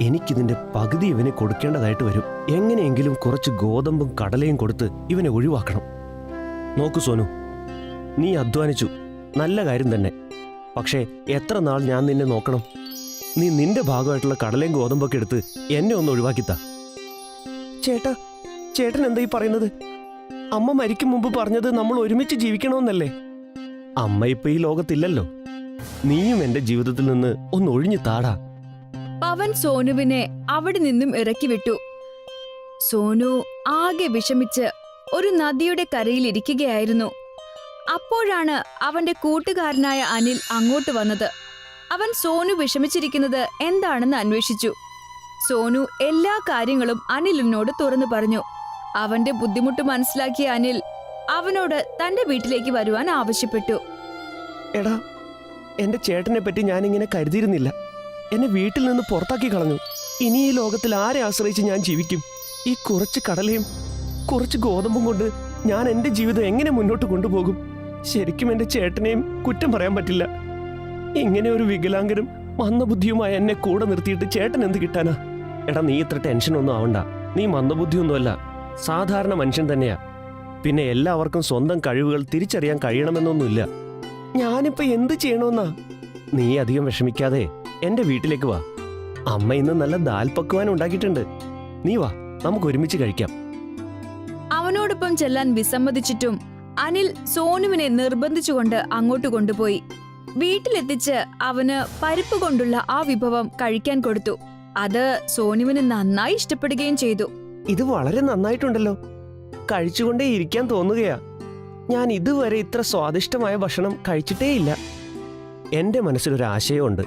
എനിക്കിതിന്റെ പകുതി ഇവന് കൊടുക്കേണ്ടതായിട്ട് വരും. എങ്ങനെയെങ്കിലും കുറച്ച് ഗോതമ്പും കടലയും കൊടുത്ത് ഇവനെ ഒഴിവാക്കണം. നോക്കു സോനു, നീ അധ്വാനിച്ചു, നല്ല കാര്യം തന്നെ. പക്ഷേ എത്ര നാൾ ഞാൻ നിന്നെ നോക്കണം? നീ നിന്റെ ഭാഗമായിട്ടുള്ള കടലയും ഗോതമ്പൊക്കെ എടുത്ത് എന്നെ ഒന്ന് ഒഴിവാക്കിത്താ. ചേട്ടൻ എന്താ ഈ പറയുന്നത്? അമ്മ മരിക്കും മുമ്പ് പറഞ്ഞത് നമ്മൾ ഒരുമിച്ച് ജീവിക്കണമെന്നല്ലേ? അമ്മ ഇപ്പൊ ഈ ലോകത്തില്ലല്ലോ. നീയും എന്റെ ജീവിതത്തിൽ നിന്ന് ഒന്ന് ഒഴിഞ്ഞു താടാ. പവൻ സോനുവിനെ അവിടെ നിന്നും ഇറക്കി വിട്ടു. സോനു ആകെ വിഷമിച്ച് ഒരു നദിയുടെ കരയിൽ ഇരിക്കുകയായിരുന്നു. അപ്പോഴാണ് അവന്റെ കൂട്ടുകാരനായ അനിൽ അങ്ങോട്ട് വന്നത്. അവൻ സോനു വിഷമിച്ചിരിക്കുന്നത് എന്താണെന്ന് അന്വേഷിച്ചു. സോനു എല്ലാ കാര്യങ്ങളും അനിലിനോട് തുറന്നു പറഞ്ഞു. അവന്റെ ബുദ്ധിമുട്ട് മനസ്സിലാക്കിയ അനിൽ അവനോട് തന്റെ വീട്ടിലേക്ക് വരുവാൻ ആവശ്യപ്പെട്ടു. എടാ, എന്റെ ചേട്ടനെ പറ്റി ഞാനിങ്ങനെ കരുതിയിരുന്നില്ല. എന്നെ വീട്ടിൽ നിന്ന് പുറത്താക്കി കളഞ്ഞു. ഇനി ഈ ലോകത്തിൽ ആരെ ആശ്രയിച്ച് ഞാൻ ജീവിക്കും? ഈ കുറച്ച് കടലയും കുറച്ച് ഗോതമ്പും കൊണ്ട് ഞാൻ എന്റെ ജീവിതം എങ്ങനെ മുന്നോട്ട് കൊണ്ടുപോകും? ശരിക്കും എന്റെ ചേട്ടനെയും കുറ്റം പറയാൻ പറ്റില്ല. ഇങ്ങനെ ഒരു വികലാംഗനും മന്ദബുദ്ധിയുമായ എന്നെ കൂടെ നിർത്തിയിട്ട് ചേട്ടൻ എന്ത് കിട്ടാനാ? എടാ, നീ ഇത്ര ടെൻഷനൊന്നും ആവണ്ട. നീ മന്ദബുദ്ധിയൊന്നുമല്ല, സാധാരണ മനുഷ്യൻ തന്നെയാ. പിന്നെ എല്ലാവർക്കും സ്വന്തം കഴിവുകൾ തിരിച്ചറിയാൻ കഴിയണമെന്നൊന്നുമില്ല. ഞാനിപ്പോ എന്ത് ചെയ്യണമെന്നാ? നീ അധികം വിഷമിക്കാതെ എന്റെ വീട്ടിലേക്ക് വാ. അമ്മ ഇന്ന് നല്ല ദാൽ പക്വാൻ ഉണ്ടാക്കിയിട്ടുണ്ട്. നീ വാ, നമുക്ക് ഒരുമിച്ച് കഴിക്കാം. അവനോടൊപ്പം ചെല്ലാൻ വിസമ്മതിച്ചിട്ടും അനിൽ സോനുവിനെ നിർബന്ധിച്ചുകൊണ്ട് അങ്ങോട്ട് കൊണ്ടുപോയി. വീട്ടിലെത്തിച്ച് അവന് പരിപ്പ് കൊണ്ടുള്ള ആ വിഭവം കഴിക്കാൻ കൊടുത്തു. അത് സോനുവിന് നന്നായി ഇഷ്ടപ്പെടുകയും ചെയ്തു. ഇത് വളരെ നന്നായിട്ടുണ്ടല്ലോ. കഴിച്ചുകൊണ്ടേ ഇരിക്കാൻ തോന്നുകയാ. ഞാൻ ഇതുവരെ ഇത്ര സ്വാദിഷ്ടമായ ഭക്ഷണം കഴിച്ചിട്ടേയില്ല. എന്റെ മനസ്സിലൊരു ആശയമുണ്ട്.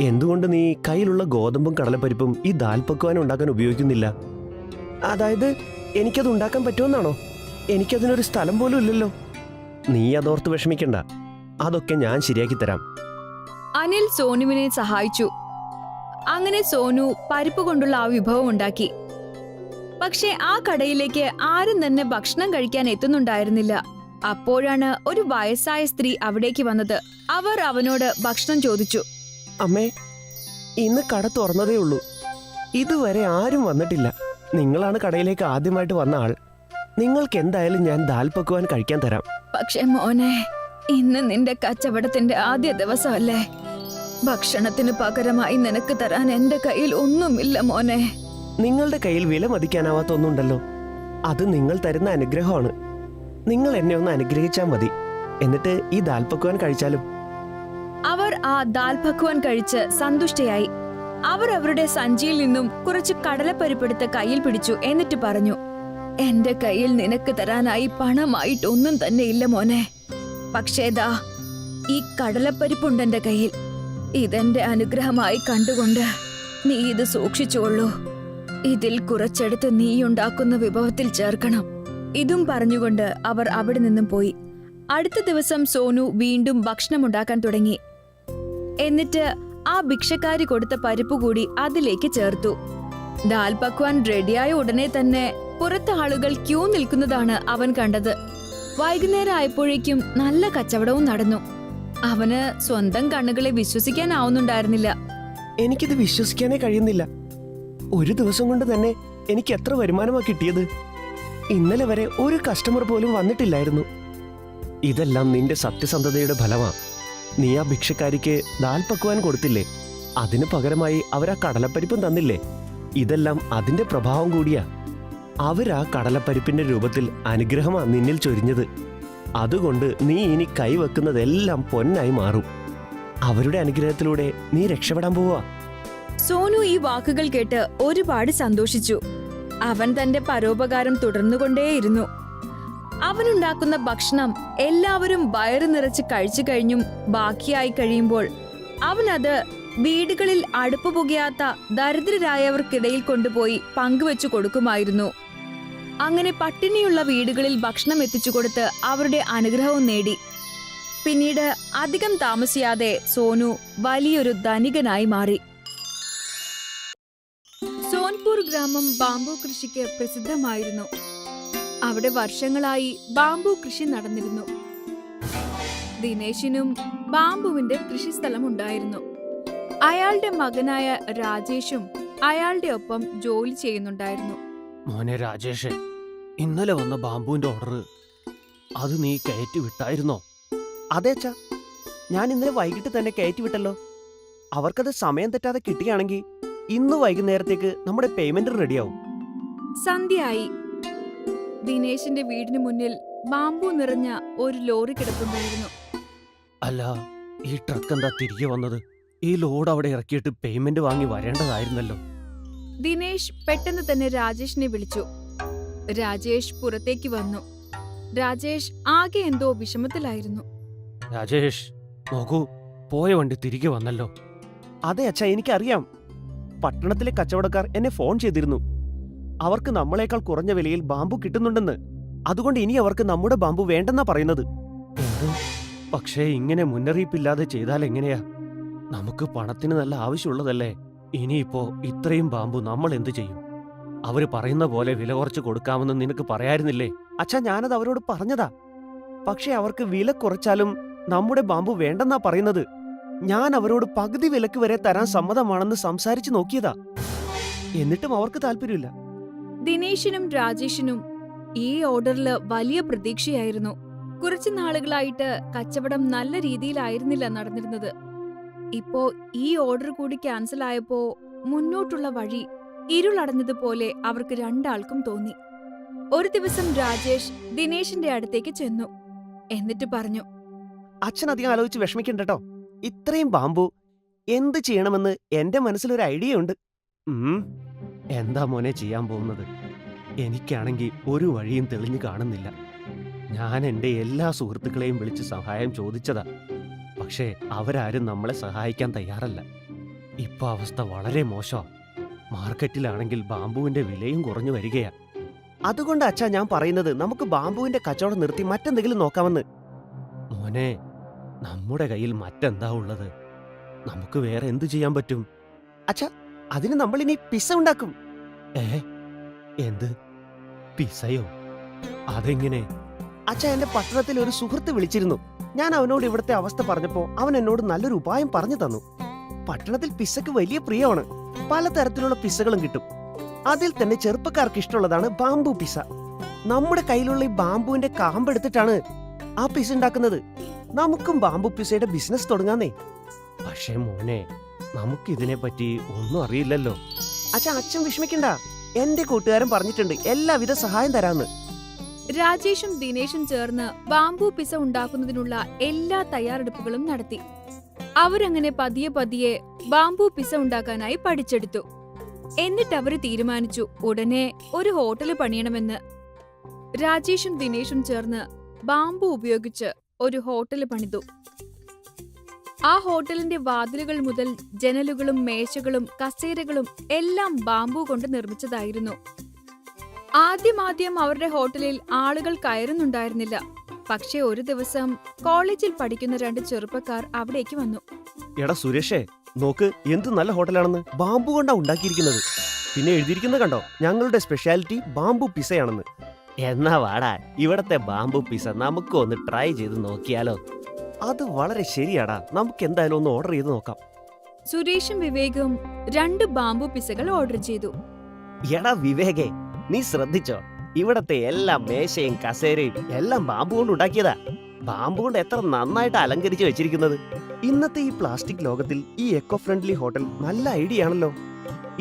എന്തുകൊണ്ട് നീ കയ്യിലുള്ള ഗോതമ്പും കടലപ്പരിപ്പും ഈ ദാൽ പക്വാൻ ഉണ്ടാക്കാൻ ഉപയോഗിക്കുന്നില്ല? അതായത് എനിക്കത് ഉണ്ടാക്കാൻ പറ്റുമെന്നാണോ? എനിക്കതിനൊരു സ്ഥലം പോലും ഇല്ലല്ലോ. നീ അതോർത്ത് വിഷമിക്കണ്ട, അതൊക്കെ ഞാൻ ശരിയാക്കി തരാം. അനിൽ സോനുവിനെ സഹായിച്ചു. അങ്ങനെ സോനു പരിപ്പ് കൊണ്ടുള്ള ആ വിഭവം ഉണ്ടാക്കി. പക്ഷേ ആ കടയിലേക്ക് ആരും തന്നെ ഭക്ഷണം കഴിക്കാൻ എത്തുന്നുണ്ടായിരുന്നില്ല. അപ്പോഴാണ് ഒരു വയസ്സായ സ്ത്രീ അവിടേക്ക് വന്നത്. അവർ അവനോട് ഭക്ഷണം ചോദിച്ചു. അമ്മേ, ഇന്ന് കട തുറന്നതേ ഉള്ളൂ. ഇതുവരെ ആരും വന്നിട്ടില്ല. നിങ്ങളാണ് കടയിലേക്ക് ആദ്യമായിട്ട് വന്ന ആൾ. നിങ്ങൾക്ക് എന്തായാലും ഞാൻ ദാൽ പക്വാൻ കഴിക്കാൻ തരാം. പക്ഷേ മോനെ, ഇന്ന് നിന്റെ കച്ചവടത്തിന്റെ ആദ്യ ദിവസമല്ലേ? ഭക്ഷണത്തിന് പകരമായി നിനക്ക് തരാൻ എന്റെ കയ്യിൽ ഒന്നുമില്ല മോനെ. നിങ്ങളുടെ കയ്യിൽ വില മതിക്കാനാവാത്ത ഒന്നുണ്ടല്ലോ. അത് നിങ്ങൾ തരുന്ന അനുഗ്രഹമാണ്. നിങ്ങൾ എന്നെ ഒന്ന് അനുഗ്രഹിച്ചാൽ മതി. എന്നിട്ട് ഈ ദാൽ പക്വാൻ കഴിച്ചാലും. അവർ ആ ദാൽ പക്വാൻ കഴിച്ച് സന്തുഷ്ടയായി. അവർ അവരുടെ സഞ്ചിയിൽ നിന്നും കുറച്ച് കടലപ്പരിപ്പെടുത്ത് കയ്യിൽ പിടിച്ചു. എന്നിട്ട് പറഞ്ഞു, എന്റെ കയ്യിൽ നിനക്ക് തരാനായി പണമായിട്ടൊന്നും തന്നെ ഇല്ല മോനെ. പക്ഷേ ദാ ഈ കടലപ്പരിപ്പുണ്ടെന്റെ കയ്യിൽ. ഇതെന്റെ അനുഗ്രഹമായി കണ്ടുകൊണ്ട് നീ ഇത് സൂക്ഷിച്ചോളൂ. ഇതിൽ കുറച്ചെടുത്ത് നീ ഉണ്ടാക്കുന്ന വിഭവത്തിൽ ചേർക്കണം. ഇതും പറഞ്ഞുകൊണ്ട് അവർ അവിടെ നിന്നും പോയി. അടുത്ത ദിവസം സോനു വീണ്ടും ഭക്ഷണമുണ്ടാക്കാൻ തുടങ്ങി. എന്നിട്ട് ആ ഭിക്ഷക്കാരി കൊടുത്ത പരിപ്പ് കൂടി അതിലേക്ക് ചേർത്തു. ദാൽ പക്വാൻ റെഡിയായ ഉടനെ തന്നെ പുറത്ത് ആളുകൾ ക്യൂ നിൽക്കുന്നതാണ് അവൻ കണ്ടത്. വൈകുന്നേരം ആയപ്പോഴേക്കും നല്ല കച്ചവടവും നടന്നു. അവന് സ്വന്തം കണ്ണുകളെ വിശ്വസിക്കാനാവുന്നുണ്ടായിരുന്നില്ല. എനിക്കിത് വിശ്വസിക്കാനേ കഴിയുന്നില്ല. ഒരു ദിവസം കൊണ്ട് തന്നെ എനിക്ക് എത്ര വരുമാനമാ കിട്ടിയത്. ഇന്നലെ വരെ ഒരു കസ്റ്റമർ പോലും വന്നിട്ടില്ലായിരുന്നു. ഇതെല്ലാം നിന്റെ സത്യസന്ധതയുടെ ഫലമാ. നീ ആ ഭിക്ഷക്കാരിക്ക് ദാൽ പക്വാൻ കൊടുത്തില്ലേ? അതിനു പകരമായി അവരാ കടലപ്പരിപ്പും തന്നില്ലേ? ഇതെല്ലാം അതിന്റെ പ്രഭാവം കൂടിയാ. അവരാ കടലപ്പരിപ്പിന്റെ രൂപത്തിൽ അനുഗ്രഹമാ നിന്നിൽ ചൊരിഞ്ഞത്. അതുകൊണ്ട് നീ ഇനി കൈവെക്കുന്നതെല്ലാം പൊന്നായി മാറും. അവരുടെ അനുഗ്രഹത്തിലൂടെ നീ രക്ഷപ്പെടാൻ പോവാ. സോനു ഈ വാക്കുകൾ കേട്ട് ഒരുപാട് സന്തോഷിച്ചു. അവൻ തന്റെ പരോപകാരം തുടർന്നുകൊണ്ടേയിരുന്നു. അവനുണ്ടാക്കുന്ന ഭക്ഷണം എല്ലാവരും വയറു നിറച്ച് കഴിച്ചു കഴിഞ്ഞും ബാക്കിയായി കഴിയുമ്പോൾ അവനത് വീടുകളിൽ അടുപ്പ് പുകയാത്ത ദരിദ്രരായവർക്കിടയിൽ കൊണ്ടുപോയി പങ്കുവെച്ചു കൊടുക്കുമായിരുന്നു. അങ്ങനെ പട്ടിണിയുള്ള വീടുകളിൽ ഭക്ഷണം എത്തിച്ചു കൊടുത്ത് അവരുടെ അനുഗ്രഹവും നേടി. പിന്നീട് അധികം താമസിയാതെ സോനു വലിയൊരു ധനികനായി മാറി. സോൻപൂർ ഗ്രാമം ബാംബു കൃഷിക്ക് പ്രസിദ്ധമായിരുന്നു. അവിടെ വർഷങ്ങളായി ബാംബു കൃഷി നടന്നിരുന്നു. ദിനേശിനും ബാംബുവിന്റെ കൃഷിസ്ഥലം ഉണ്ടായിരുന്നു. അയാളുടെ മകനായ രാജേഷും അയാളുടെ ഒപ്പം ജോലി ചെയ്യുന്നുണ്ടായിരുന്നു. മോനെ രാജേഷ്, ഇന്നലെ വന്ന ബാംബുവിന്റെ ഓർഡർ അത് നീ കയറ്റി വിട്ടായിരുന്നോ? അതെ അച്ഛാ, ഞാൻ ഇന്നലെ വൈകിട്ട് തന്നെ കയറ്റി വിട്ടല്ലോ. അവർക്കത് സമയം തെറ്റാതെ കിട്ടുകയാണെങ്കിൽ ഇന്ന് വൈകുന്നേരത്തേക്ക് നമ്മുടെ പേയ്മെന്റ് റെഡിയാവും. സന്ധ്യയായി. ദിനേശിന്റെ വീടിന് മുന്നിൽ ബാംബു നിറഞ്ഞ ഒരു ലോറി കിടപ്പുണ്ടായിരുന്നു. അല്ല, ഈ ട്രക്ക് എന്താ തിരികെ വന്നത്? ഈ ലോഡ് അവിടെ ഇറക്കിയിട്ട് പേയ്മെന്റ് വാങ്ങി വരേണ്ടതായിരുന്നല്ലോ. ദിനേശ് പെട്ടെന്ന് തന്നെ രാജേഷിനെ വിളിച്ചു. രാജേഷ് പുറത്തേക്ക് വന്നു. രാജേഷ് ആകെ എന്തോ വിഷമത്തിലായിരുന്നു. രാജേഷ്, നോക്കൂ, പോയ വണ്ടി തിരികെ വന്നല്ലോ. അതെ അച്ഛാ, എനിക്കറിയാം. പട്ടണത്തിലെ കച്ചവടക്കാർ എന്നെ ഫോൺ ചെയ്തിരുന്നു. അവർക്ക് നമ്മളെക്കാൾ കുറഞ്ഞ വിലയിൽ ബാംബു കിട്ടുന്നുണ്ടെന്ന്. അതുകൊണ്ട് ഇനി അവർക്ക് നമ്മുടെ ബാംബു വേണ്ടെന്നാ പറയുന്നത്. പക്ഷേ ഇങ്ങനെ മുന്നറിയിപ്പില്ലാതെ ചെയ്താൽ എങ്ങനെയാ? നമുക്ക് പണത്തിന് നല്ല ആവശ്യമുള്ളതല്ലേ. ഇനിയിപ്പോ ഇത്രയും ബാംബു നമ്മൾ എന്തു ചെയ്യും? അവര് പറയുന്ന പോലെ വില കുറച്ച് കൊടുക്കാമെന്ന് നിനക്ക് പറയായിരുന്നില്ലേ? അച്ഛാ, ഞാനത് അവരോട് പറഞ്ഞതാ. പക്ഷെ അവർക്ക് വില കുറച്ചാലും നമ്മുടെ ബാംബു വേണ്ടെന്നാ പറയുന്നത്. ഞാൻ അവരോട് പകുതി വിലക്ക് വരെ തരാൻ സമ്മതമാണെന്ന് സംസാരിച്ചു നോക്കിയതാ. എന്നിട്ടും അവർക്ക് താല്പര്യമില്ല. ദിനേശിനും രാജേഷിനും ഈ ഓർഡറില് വലിയ പ്രതീക്ഷയായിരുന്നു. കുറച്ചു നാളുകളായിട്ട് കച്ചവടം നല്ല രീതിയിലായിരുന്നില്ല നടന്നിരുന്നത്. ഇപ്പോ ഈ ഓർഡർ കൂടി ക്യാൻസൽ ആയപ്പോ മുന്നോട്ടുള്ള വഴി ഇരുളടഞ്ഞതുപോലെ അവർക്ക് രണ്ടാൾക്കും തോന്നി. ഒരു ദിവസം രാജേഷ് ദിനേശിന്റെ അടുത്തേക്ക് ചെന്നു. എന്നിട്ട് പറഞ്ഞു, അച്ഛൻ അധികം ആലോചിച്ച് വിഷമിക്കണ്ടോ. ഇത്രയും ബാമ്പു എന്ത് ചെയ്യണമെന്ന് എന്റെ മനസ്സിലൊരു ഐഡിയ ഉണ്ട്. എന്താ മോനെ ചെയ്യാൻ പോകുന്നത്? എനിക്കാണെങ്കിൽ ഒരു വഴിയും തെളിഞ്ഞു കാണുന്നില്ല. ഞാൻ എൻ്റെ എല്ലാ സുഹൃത്തുക്കളെയും വിളിച്ച് സഹായം ചോദിച്ചതാ. പക്ഷേ അവരാരും നമ്മളെ സഹായിക്കാൻ തയ്യാറല്ല. ഇപ്പൊ അവസ്ഥ വളരെ മോശമാ. മാർക്കറ്റിലാണെങ്കിൽ ബാമ്പുവിന്റെ വിലയും കുറഞ്ഞു വരികയാ. അതുകൊണ്ട് അച്ഛാ ഞാൻ പറയുന്നത് നമുക്ക് ബാമ്പുവിന്റെ കച്ചവടം നിർത്തി മറ്റെന്തെങ്കിലും നോക്കാമെന്ന്. മോനെ, നമ്മുടെ കയ്യിൽ മറ്റെന്താ ഉള്ളത്? നമുക്ക് വേറെ എന്തു ചെയ്യാൻ പറ്റും? അച്ഛാ, അതിന് നമ്മൾ ഇനി പിസ്സ ഉണ്ടാക്കും. എന്ത് പിസ്സയോ? അതെങ്ങനെ? അച്ഛാ, എന്റെ പട്ടണത്തിൽ ഒരു സുഹൃത്ത് വിളിച്ചിരുന്നു. ഞാൻ അവനോട് ഇവിടുത്തെ അവസ്ഥ പറഞ്ഞപ്പോ അവൻ എന്നോട് നല്ലൊരു ഉപായം പറഞ്ഞു തന്നു. പട്ടണത്തിൽ പിസ്സക്ക് വലിയ പ്രിയമാണ്. പലതരത്തിലുള്ള പിസ്സകളും കിട്ടും. അതിൽ തന്നെ ചെറുപ്പക്കാർക്ക് ഇഷ്ടമുള്ളതാണ് ബാംബു പിസ്സ. നമ്മുടെ കയ്യിലുള്ള ഈ ബാംബുവിന്റെ കാമ്പെടുത്തിട്ടാണ് ആ പിസ്സ ഉണ്ടാക്കുന്നത്. നമുക്കും ബാംബു പിസ്സയുടെ ബിസിനസ് തുടങ്ങാന്നേ. പക്ഷേ മോനെ, നമുക്കിതിനെ പറ്റി ഒന്നും അറിയില്ലല്ലോ. അച്ഛൻ വിഷമിക്കണ്ട. എന്റെ കൂട്ടുകാരൻ പറഞ്ഞിട്ടുണ്ട് എല്ലാവിധ സഹായം തരാന്ന്. രാജേഷും ദിനേശും ചേർന്ന് ബാംബു പിസ്സ ഉണ്ടാക്കുന്നതിനുള്ള എല്ലാ തയ്യാറെടുപ്പുകളും നടത്തി. അവരങ്ങനെ പതിയെ പതിയെ ബാംബു പിസ്സ ഉണ്ടാക്കാനായി പഠിച്ചെടുത്തു. എന്നിട്ട് അവര് തീരുമാനിച്ചു ഉടനെ ഒരു ഹോട്ടല് പണിയണമെന്ന്. രാജേഷും ദിനേശും ചേർന്ന് ബാംബു ഉപയോഗിച്ച് ഒരു ഹോട്ടല് പണിതു. ആ ഹോട്ടലിന്റെ വാതിലുകൾ മുതൽ ജനലുകളും മേശകളും കസേരകളും എല്ലാം ബാംബു കൊണ്ട് നിർമ്മിച്ചതായിരുന്നു. ആദ്യം അവരുടെ ഹോട്ടലിൽ ആളുകൾ കയറുന്നുണ്ടായിരുന്നില്ല. പക്ഷേ ഒരു ദിവസം കോളേജിൽ പഠിക്കുന്ന 2 ചെറുപ്പക്കാർ അവിടേക്ക് വന്നു. എടാ സുരേഷേ, നോക്ക് എന്ത് നല്ല ഹോട്ടലാണെന്ന്. ബാംബു കൊണ്ടാ ഉണ്ടാക്കിയിരിക്കുന്നത്. പിന്നെ എഴുതിയിരിക്കുന്നത് കണ്ടോ, ഞങ്ങളുടെ സ്പെഷ്യാലിറ്റി ബാംബു പിസയാണെന്ന്. എന്നാ വാടാ, ഇവിടത്തെ ബാംബു പിസ നമുക്ക് ഒന്ന് ട്രൈ ചെയ്ത് നോക്കിയാലോ? അത് വളരെ ശരിയാടാ. നമുക്ക് എന്തായാലും ഒന്ന് ഓർഡർ ചെയ്ത് നോക്കാം. സുരേഷും വിവേകും 2 ബാംബു പിസകൾ ഓർഡർ ചെയ്തു. എടാ വിവേകേ, നീ ശ്രദ്ധിച്ചോ? ഇവിടത്തെ എല്ലാ മേശയും കസേരയും എല്ലാം ബാംബു കൊണ്ട് ഉണ്ടാക്കിയതാ. ബാംബു കൊണ്ട് എത്ര നന്നായിട്ട് അലങ്കരിച്ച് വെച്ചിരിക്കുന്നത്. ഇന്നത്തെ ഈ പ്ലാസ്റ്റിക് ലോകത്തിൽ ഈ എക്കോ ഫ്രണ്ട്ലി ഹോട്ടൽ നല്ല ഐഡിയ ആണല്ലോ.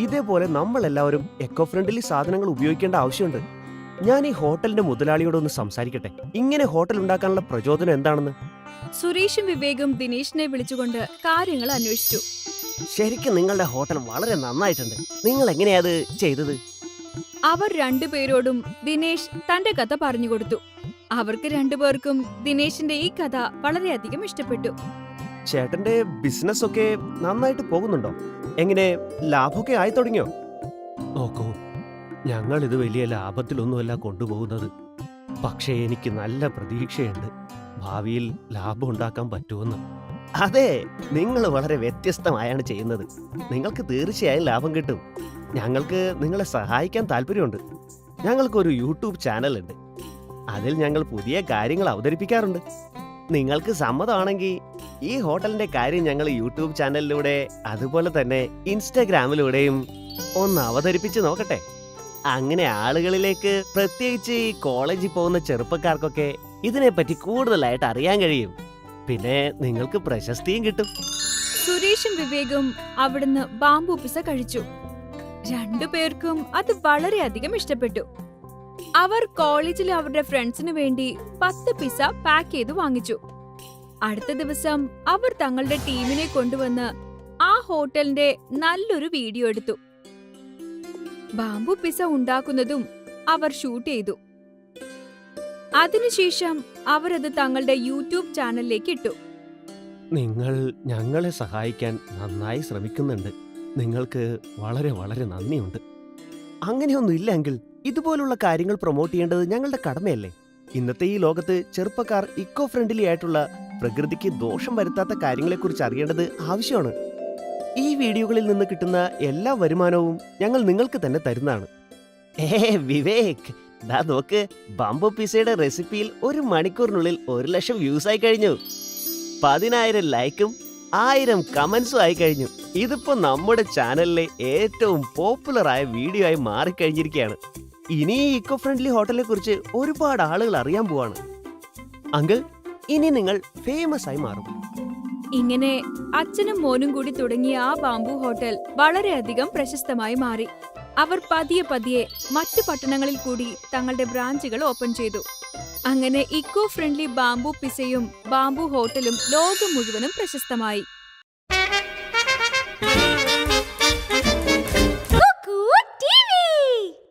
ഇതേപോലെ നമ്മൾ എല്ലാവരും എക്കോ ഫ്രണ്ട്ലി സാധനങ്ങൾ ഉപയോഗിക്കേണ്ട ആവശ്യമുണ്ട്. ഞാൻ ഈ ഹോട്ടലിന്റെ മുതലാളിയോടൊന്ന് സംസാരിക്കട്ടെ. ഇങ്ങനെ ഹോട്ടൽ ഉണ്ടാക്കാനുള്ള പ്രചോദനം എന്താണെന്ന്. സുരേഷും വിവേകും ദിനേശിനെ വിളിച്ചുകൊണ്ട് കാര്യങ്ങൾ അന്വേഷിച്ചു. ശരിക്കും നിങ്ങളുടെ ഹോട്ടൽ വളരെ നന്നായിട്ടുണ്ട്. നിങ്ങൾ എങ്ങനെയാ അത് ചെയ്തത്? അവർ 2 പേരോടും ദിനേശ് തന്റെ കഥ പറഞ്ഞുകൊടുത്തു. അവർക്ക് 2 പേർക്കും ദിനേശിന്റെ ഈ കഥ വളരെയധികം ഇഷ്ടപ്പെട്ടു. ചേട്ടന്റെ ബിസിനസ് ഒക്കെ നന്നായിട്ട് പോകുന്നുണ്ടോ? എങ്ങനെ ലാഭമൊക്കെ ആയി തുടങ്ങിയോ? നോക്കൂ, ഞങ്ങൾ ഇത് വലിയ ലാഭത്തിലൊന്നുമല്ല കൊണ്ടുപോകുന്നത്. പക്ഷേ എനിക്ക് നല്ല പ്രതീക്ഷയുണ്ട് ഭാവിയിൽ ലാഭം ഉണ്ടാക്കാൻ പറ്റുമെന്ന്. അതെ, നിങ്ങൾ വളരെ വ്യത്യസ്തമായാണ് ചെയ്യുന്നത്. നിങ്ങൾക്ക് തീർച്ചയായും ലാഭം കിട്ടും. ഞങ്ങൾക്ക് നിങ്ങളെ സഹായിക്കാൻ താല്പര്യമുണ്ട്. ഞങ്ങൾക്കൊരു യൂട്യൂബ് ചാനൽ ഉണ്ട്. അതിൽ ഞങ്ങൾ പുതിയ കാര്യങ്ങൾ അവതരിപ്പിക്കാറുണ്ട്. നിങ്ങൾക്ക് സമ്മതമാണെങ്കിൽ ഈ ഹോട്ടലിന്റെ കാര്യം ഞങ്ങൾ യൂട്യൂബ് ചാനലിലൂടെ അതുപോലെ തന്നെ ഇൻസ്റ്റാഗ്രാമിലൂടെയും ഒന്ന് അവതരിപ്പിച്ച് നോക്കട്ടെ. അങ്ങനെ ആളുകളിലേക്ക്, പ്രത്യേകിച്ച് ഈ കോളേജിൽ പോകുന്ന ചെറുപ്പക്കാർക്കൊക്കെ ഇതിനെപ്പറ്റി കൂടുതലായിട്ട് അറിയാൻ കഴിയും. പിന്നെ നിങ്ങൾക്ക് പ്രശസ്തിയും കിട്ടും. സുരേഷും വിവേകും അവിടുന്ന് ബാംബു പിസ കഴിച്ചു. 2 പേർക്കും അത് വളരെയധികം ഇഷ്ടപ്പെട്ടു. അവർ കോളേജിൽ അവരുടെ ഫ്രണ്ട്സിന് വേണ്ടി 10 പിസ പാക്ക് ചെയ്ത് വാങ്ങിച്ചു. അടുത്ത ദിവസം അവർ തങ്ങളുടെ ടീമിനെ കൊണ്ടുവന്ന് ആ ഹോട്ടലിന്റെ നല്ലൊരു വീഡിയോ എടുത്തു. ബാംബു പിസ ഉണ്ടാക്കുന്നതും അവർ ഷൂട്ട് ചെയ്തു. അതിനുശേഷം അവരത് തങ്ങളുടെ യൂട്യൂബ് ചാനലിലേക്ക് ഇട്ടു. നിങ്ങൾ ഞങ്ങളെ സഹായിക്കാൻ നന്നായി ശ്രമിക്കുന്നുണ്ട്. നിങ്ങൾക്ക് വളരെ വളരെ നന്ദിയുണ്ട്. അങ്ങനെയൊന്നും ഇല്ലെങ്കിൽ ഇതുപോലുള്ള കാര്യങ്ങൾ പ്രൊമോട്ട് ചെയ്യേണ്ടത് ഞങ്ങളുടെ കടമയല്ലേ? ഇന്നത്തെ ഈ ലോകത്ത് ചെറുപ്പക്കാർ ഇക്കോ ഫ്രണ്ട്ലി ആയിട്ടുള്ള, പ്രകൃതിക്ക് ദോഷം വരുത്താത്ത കാര്യങ്ങളെക്കുറിച്ച് അറിയേണ്ടത് ആവശ്യമാണ്. ഈ വീഡിയോകളിൽ നിന്ന് കിട്ടുന്ന എല്ലാ വരുമാനവും ഞങ്ങൾ നിങ്ങൾക്ക് തന്നെ തരുന്നതാണ്. വിവേക്, ദാ നോക്ക്, ബാംബു പിസയുടെ റെസിപ്പിയിൽ 1 മണിക്കൂറിനുള്ളിൽ 1 ലക്ഷം വ്യൂസ് ആയി കഴിഞ്ഞു. 10,000 ലൈക്കും 1000 കമന്റ്സും ആയി കഴിഞ്ഞു. ഇതിപ്പോ നമ്മുടെ ചാനലിലെ ഏറ്റവും പോപ്പുലർ ആയ വീഡിയോ ആയി മാറിക്കഴിഞ്ഞിരിക്കുകയാണ്. ഇനി ഈ ഇക്കോ ഫ്രണ്ട്ലി ഹോട്ടലിനെ കുറിച്ച് ഒരുപാട് ആളുകൾ അറിയാൻ പോവാണ്. അങ്കിൾ, ഇനി നിങ്ങൾ ഫേമസ് ആയി മാറും. ഇങ്ങനെ അച്ഛനും മോനും കൂടി തുടങ്ങിയ ആ ബാംബു ഹോട്ടൽ വളരെയധികം പ്രശസ്തമായി മാറി. അവർ പതിയെ പതിയെ മറ്റു പട്ടണങ്ങളിൽ കൂടി തങ്ങളുടെ ബ്രാഞ്ചുകൾ ഓപ്പൺ ചെയ്തു. അങ്ങനെ ഇക്കോ ഫ്രണ്ട്ലി ബാംബു പിസയും ബാംബു ഹോട്ടലും ലോകം മുഴുവനും പ്രശസ്തമായി.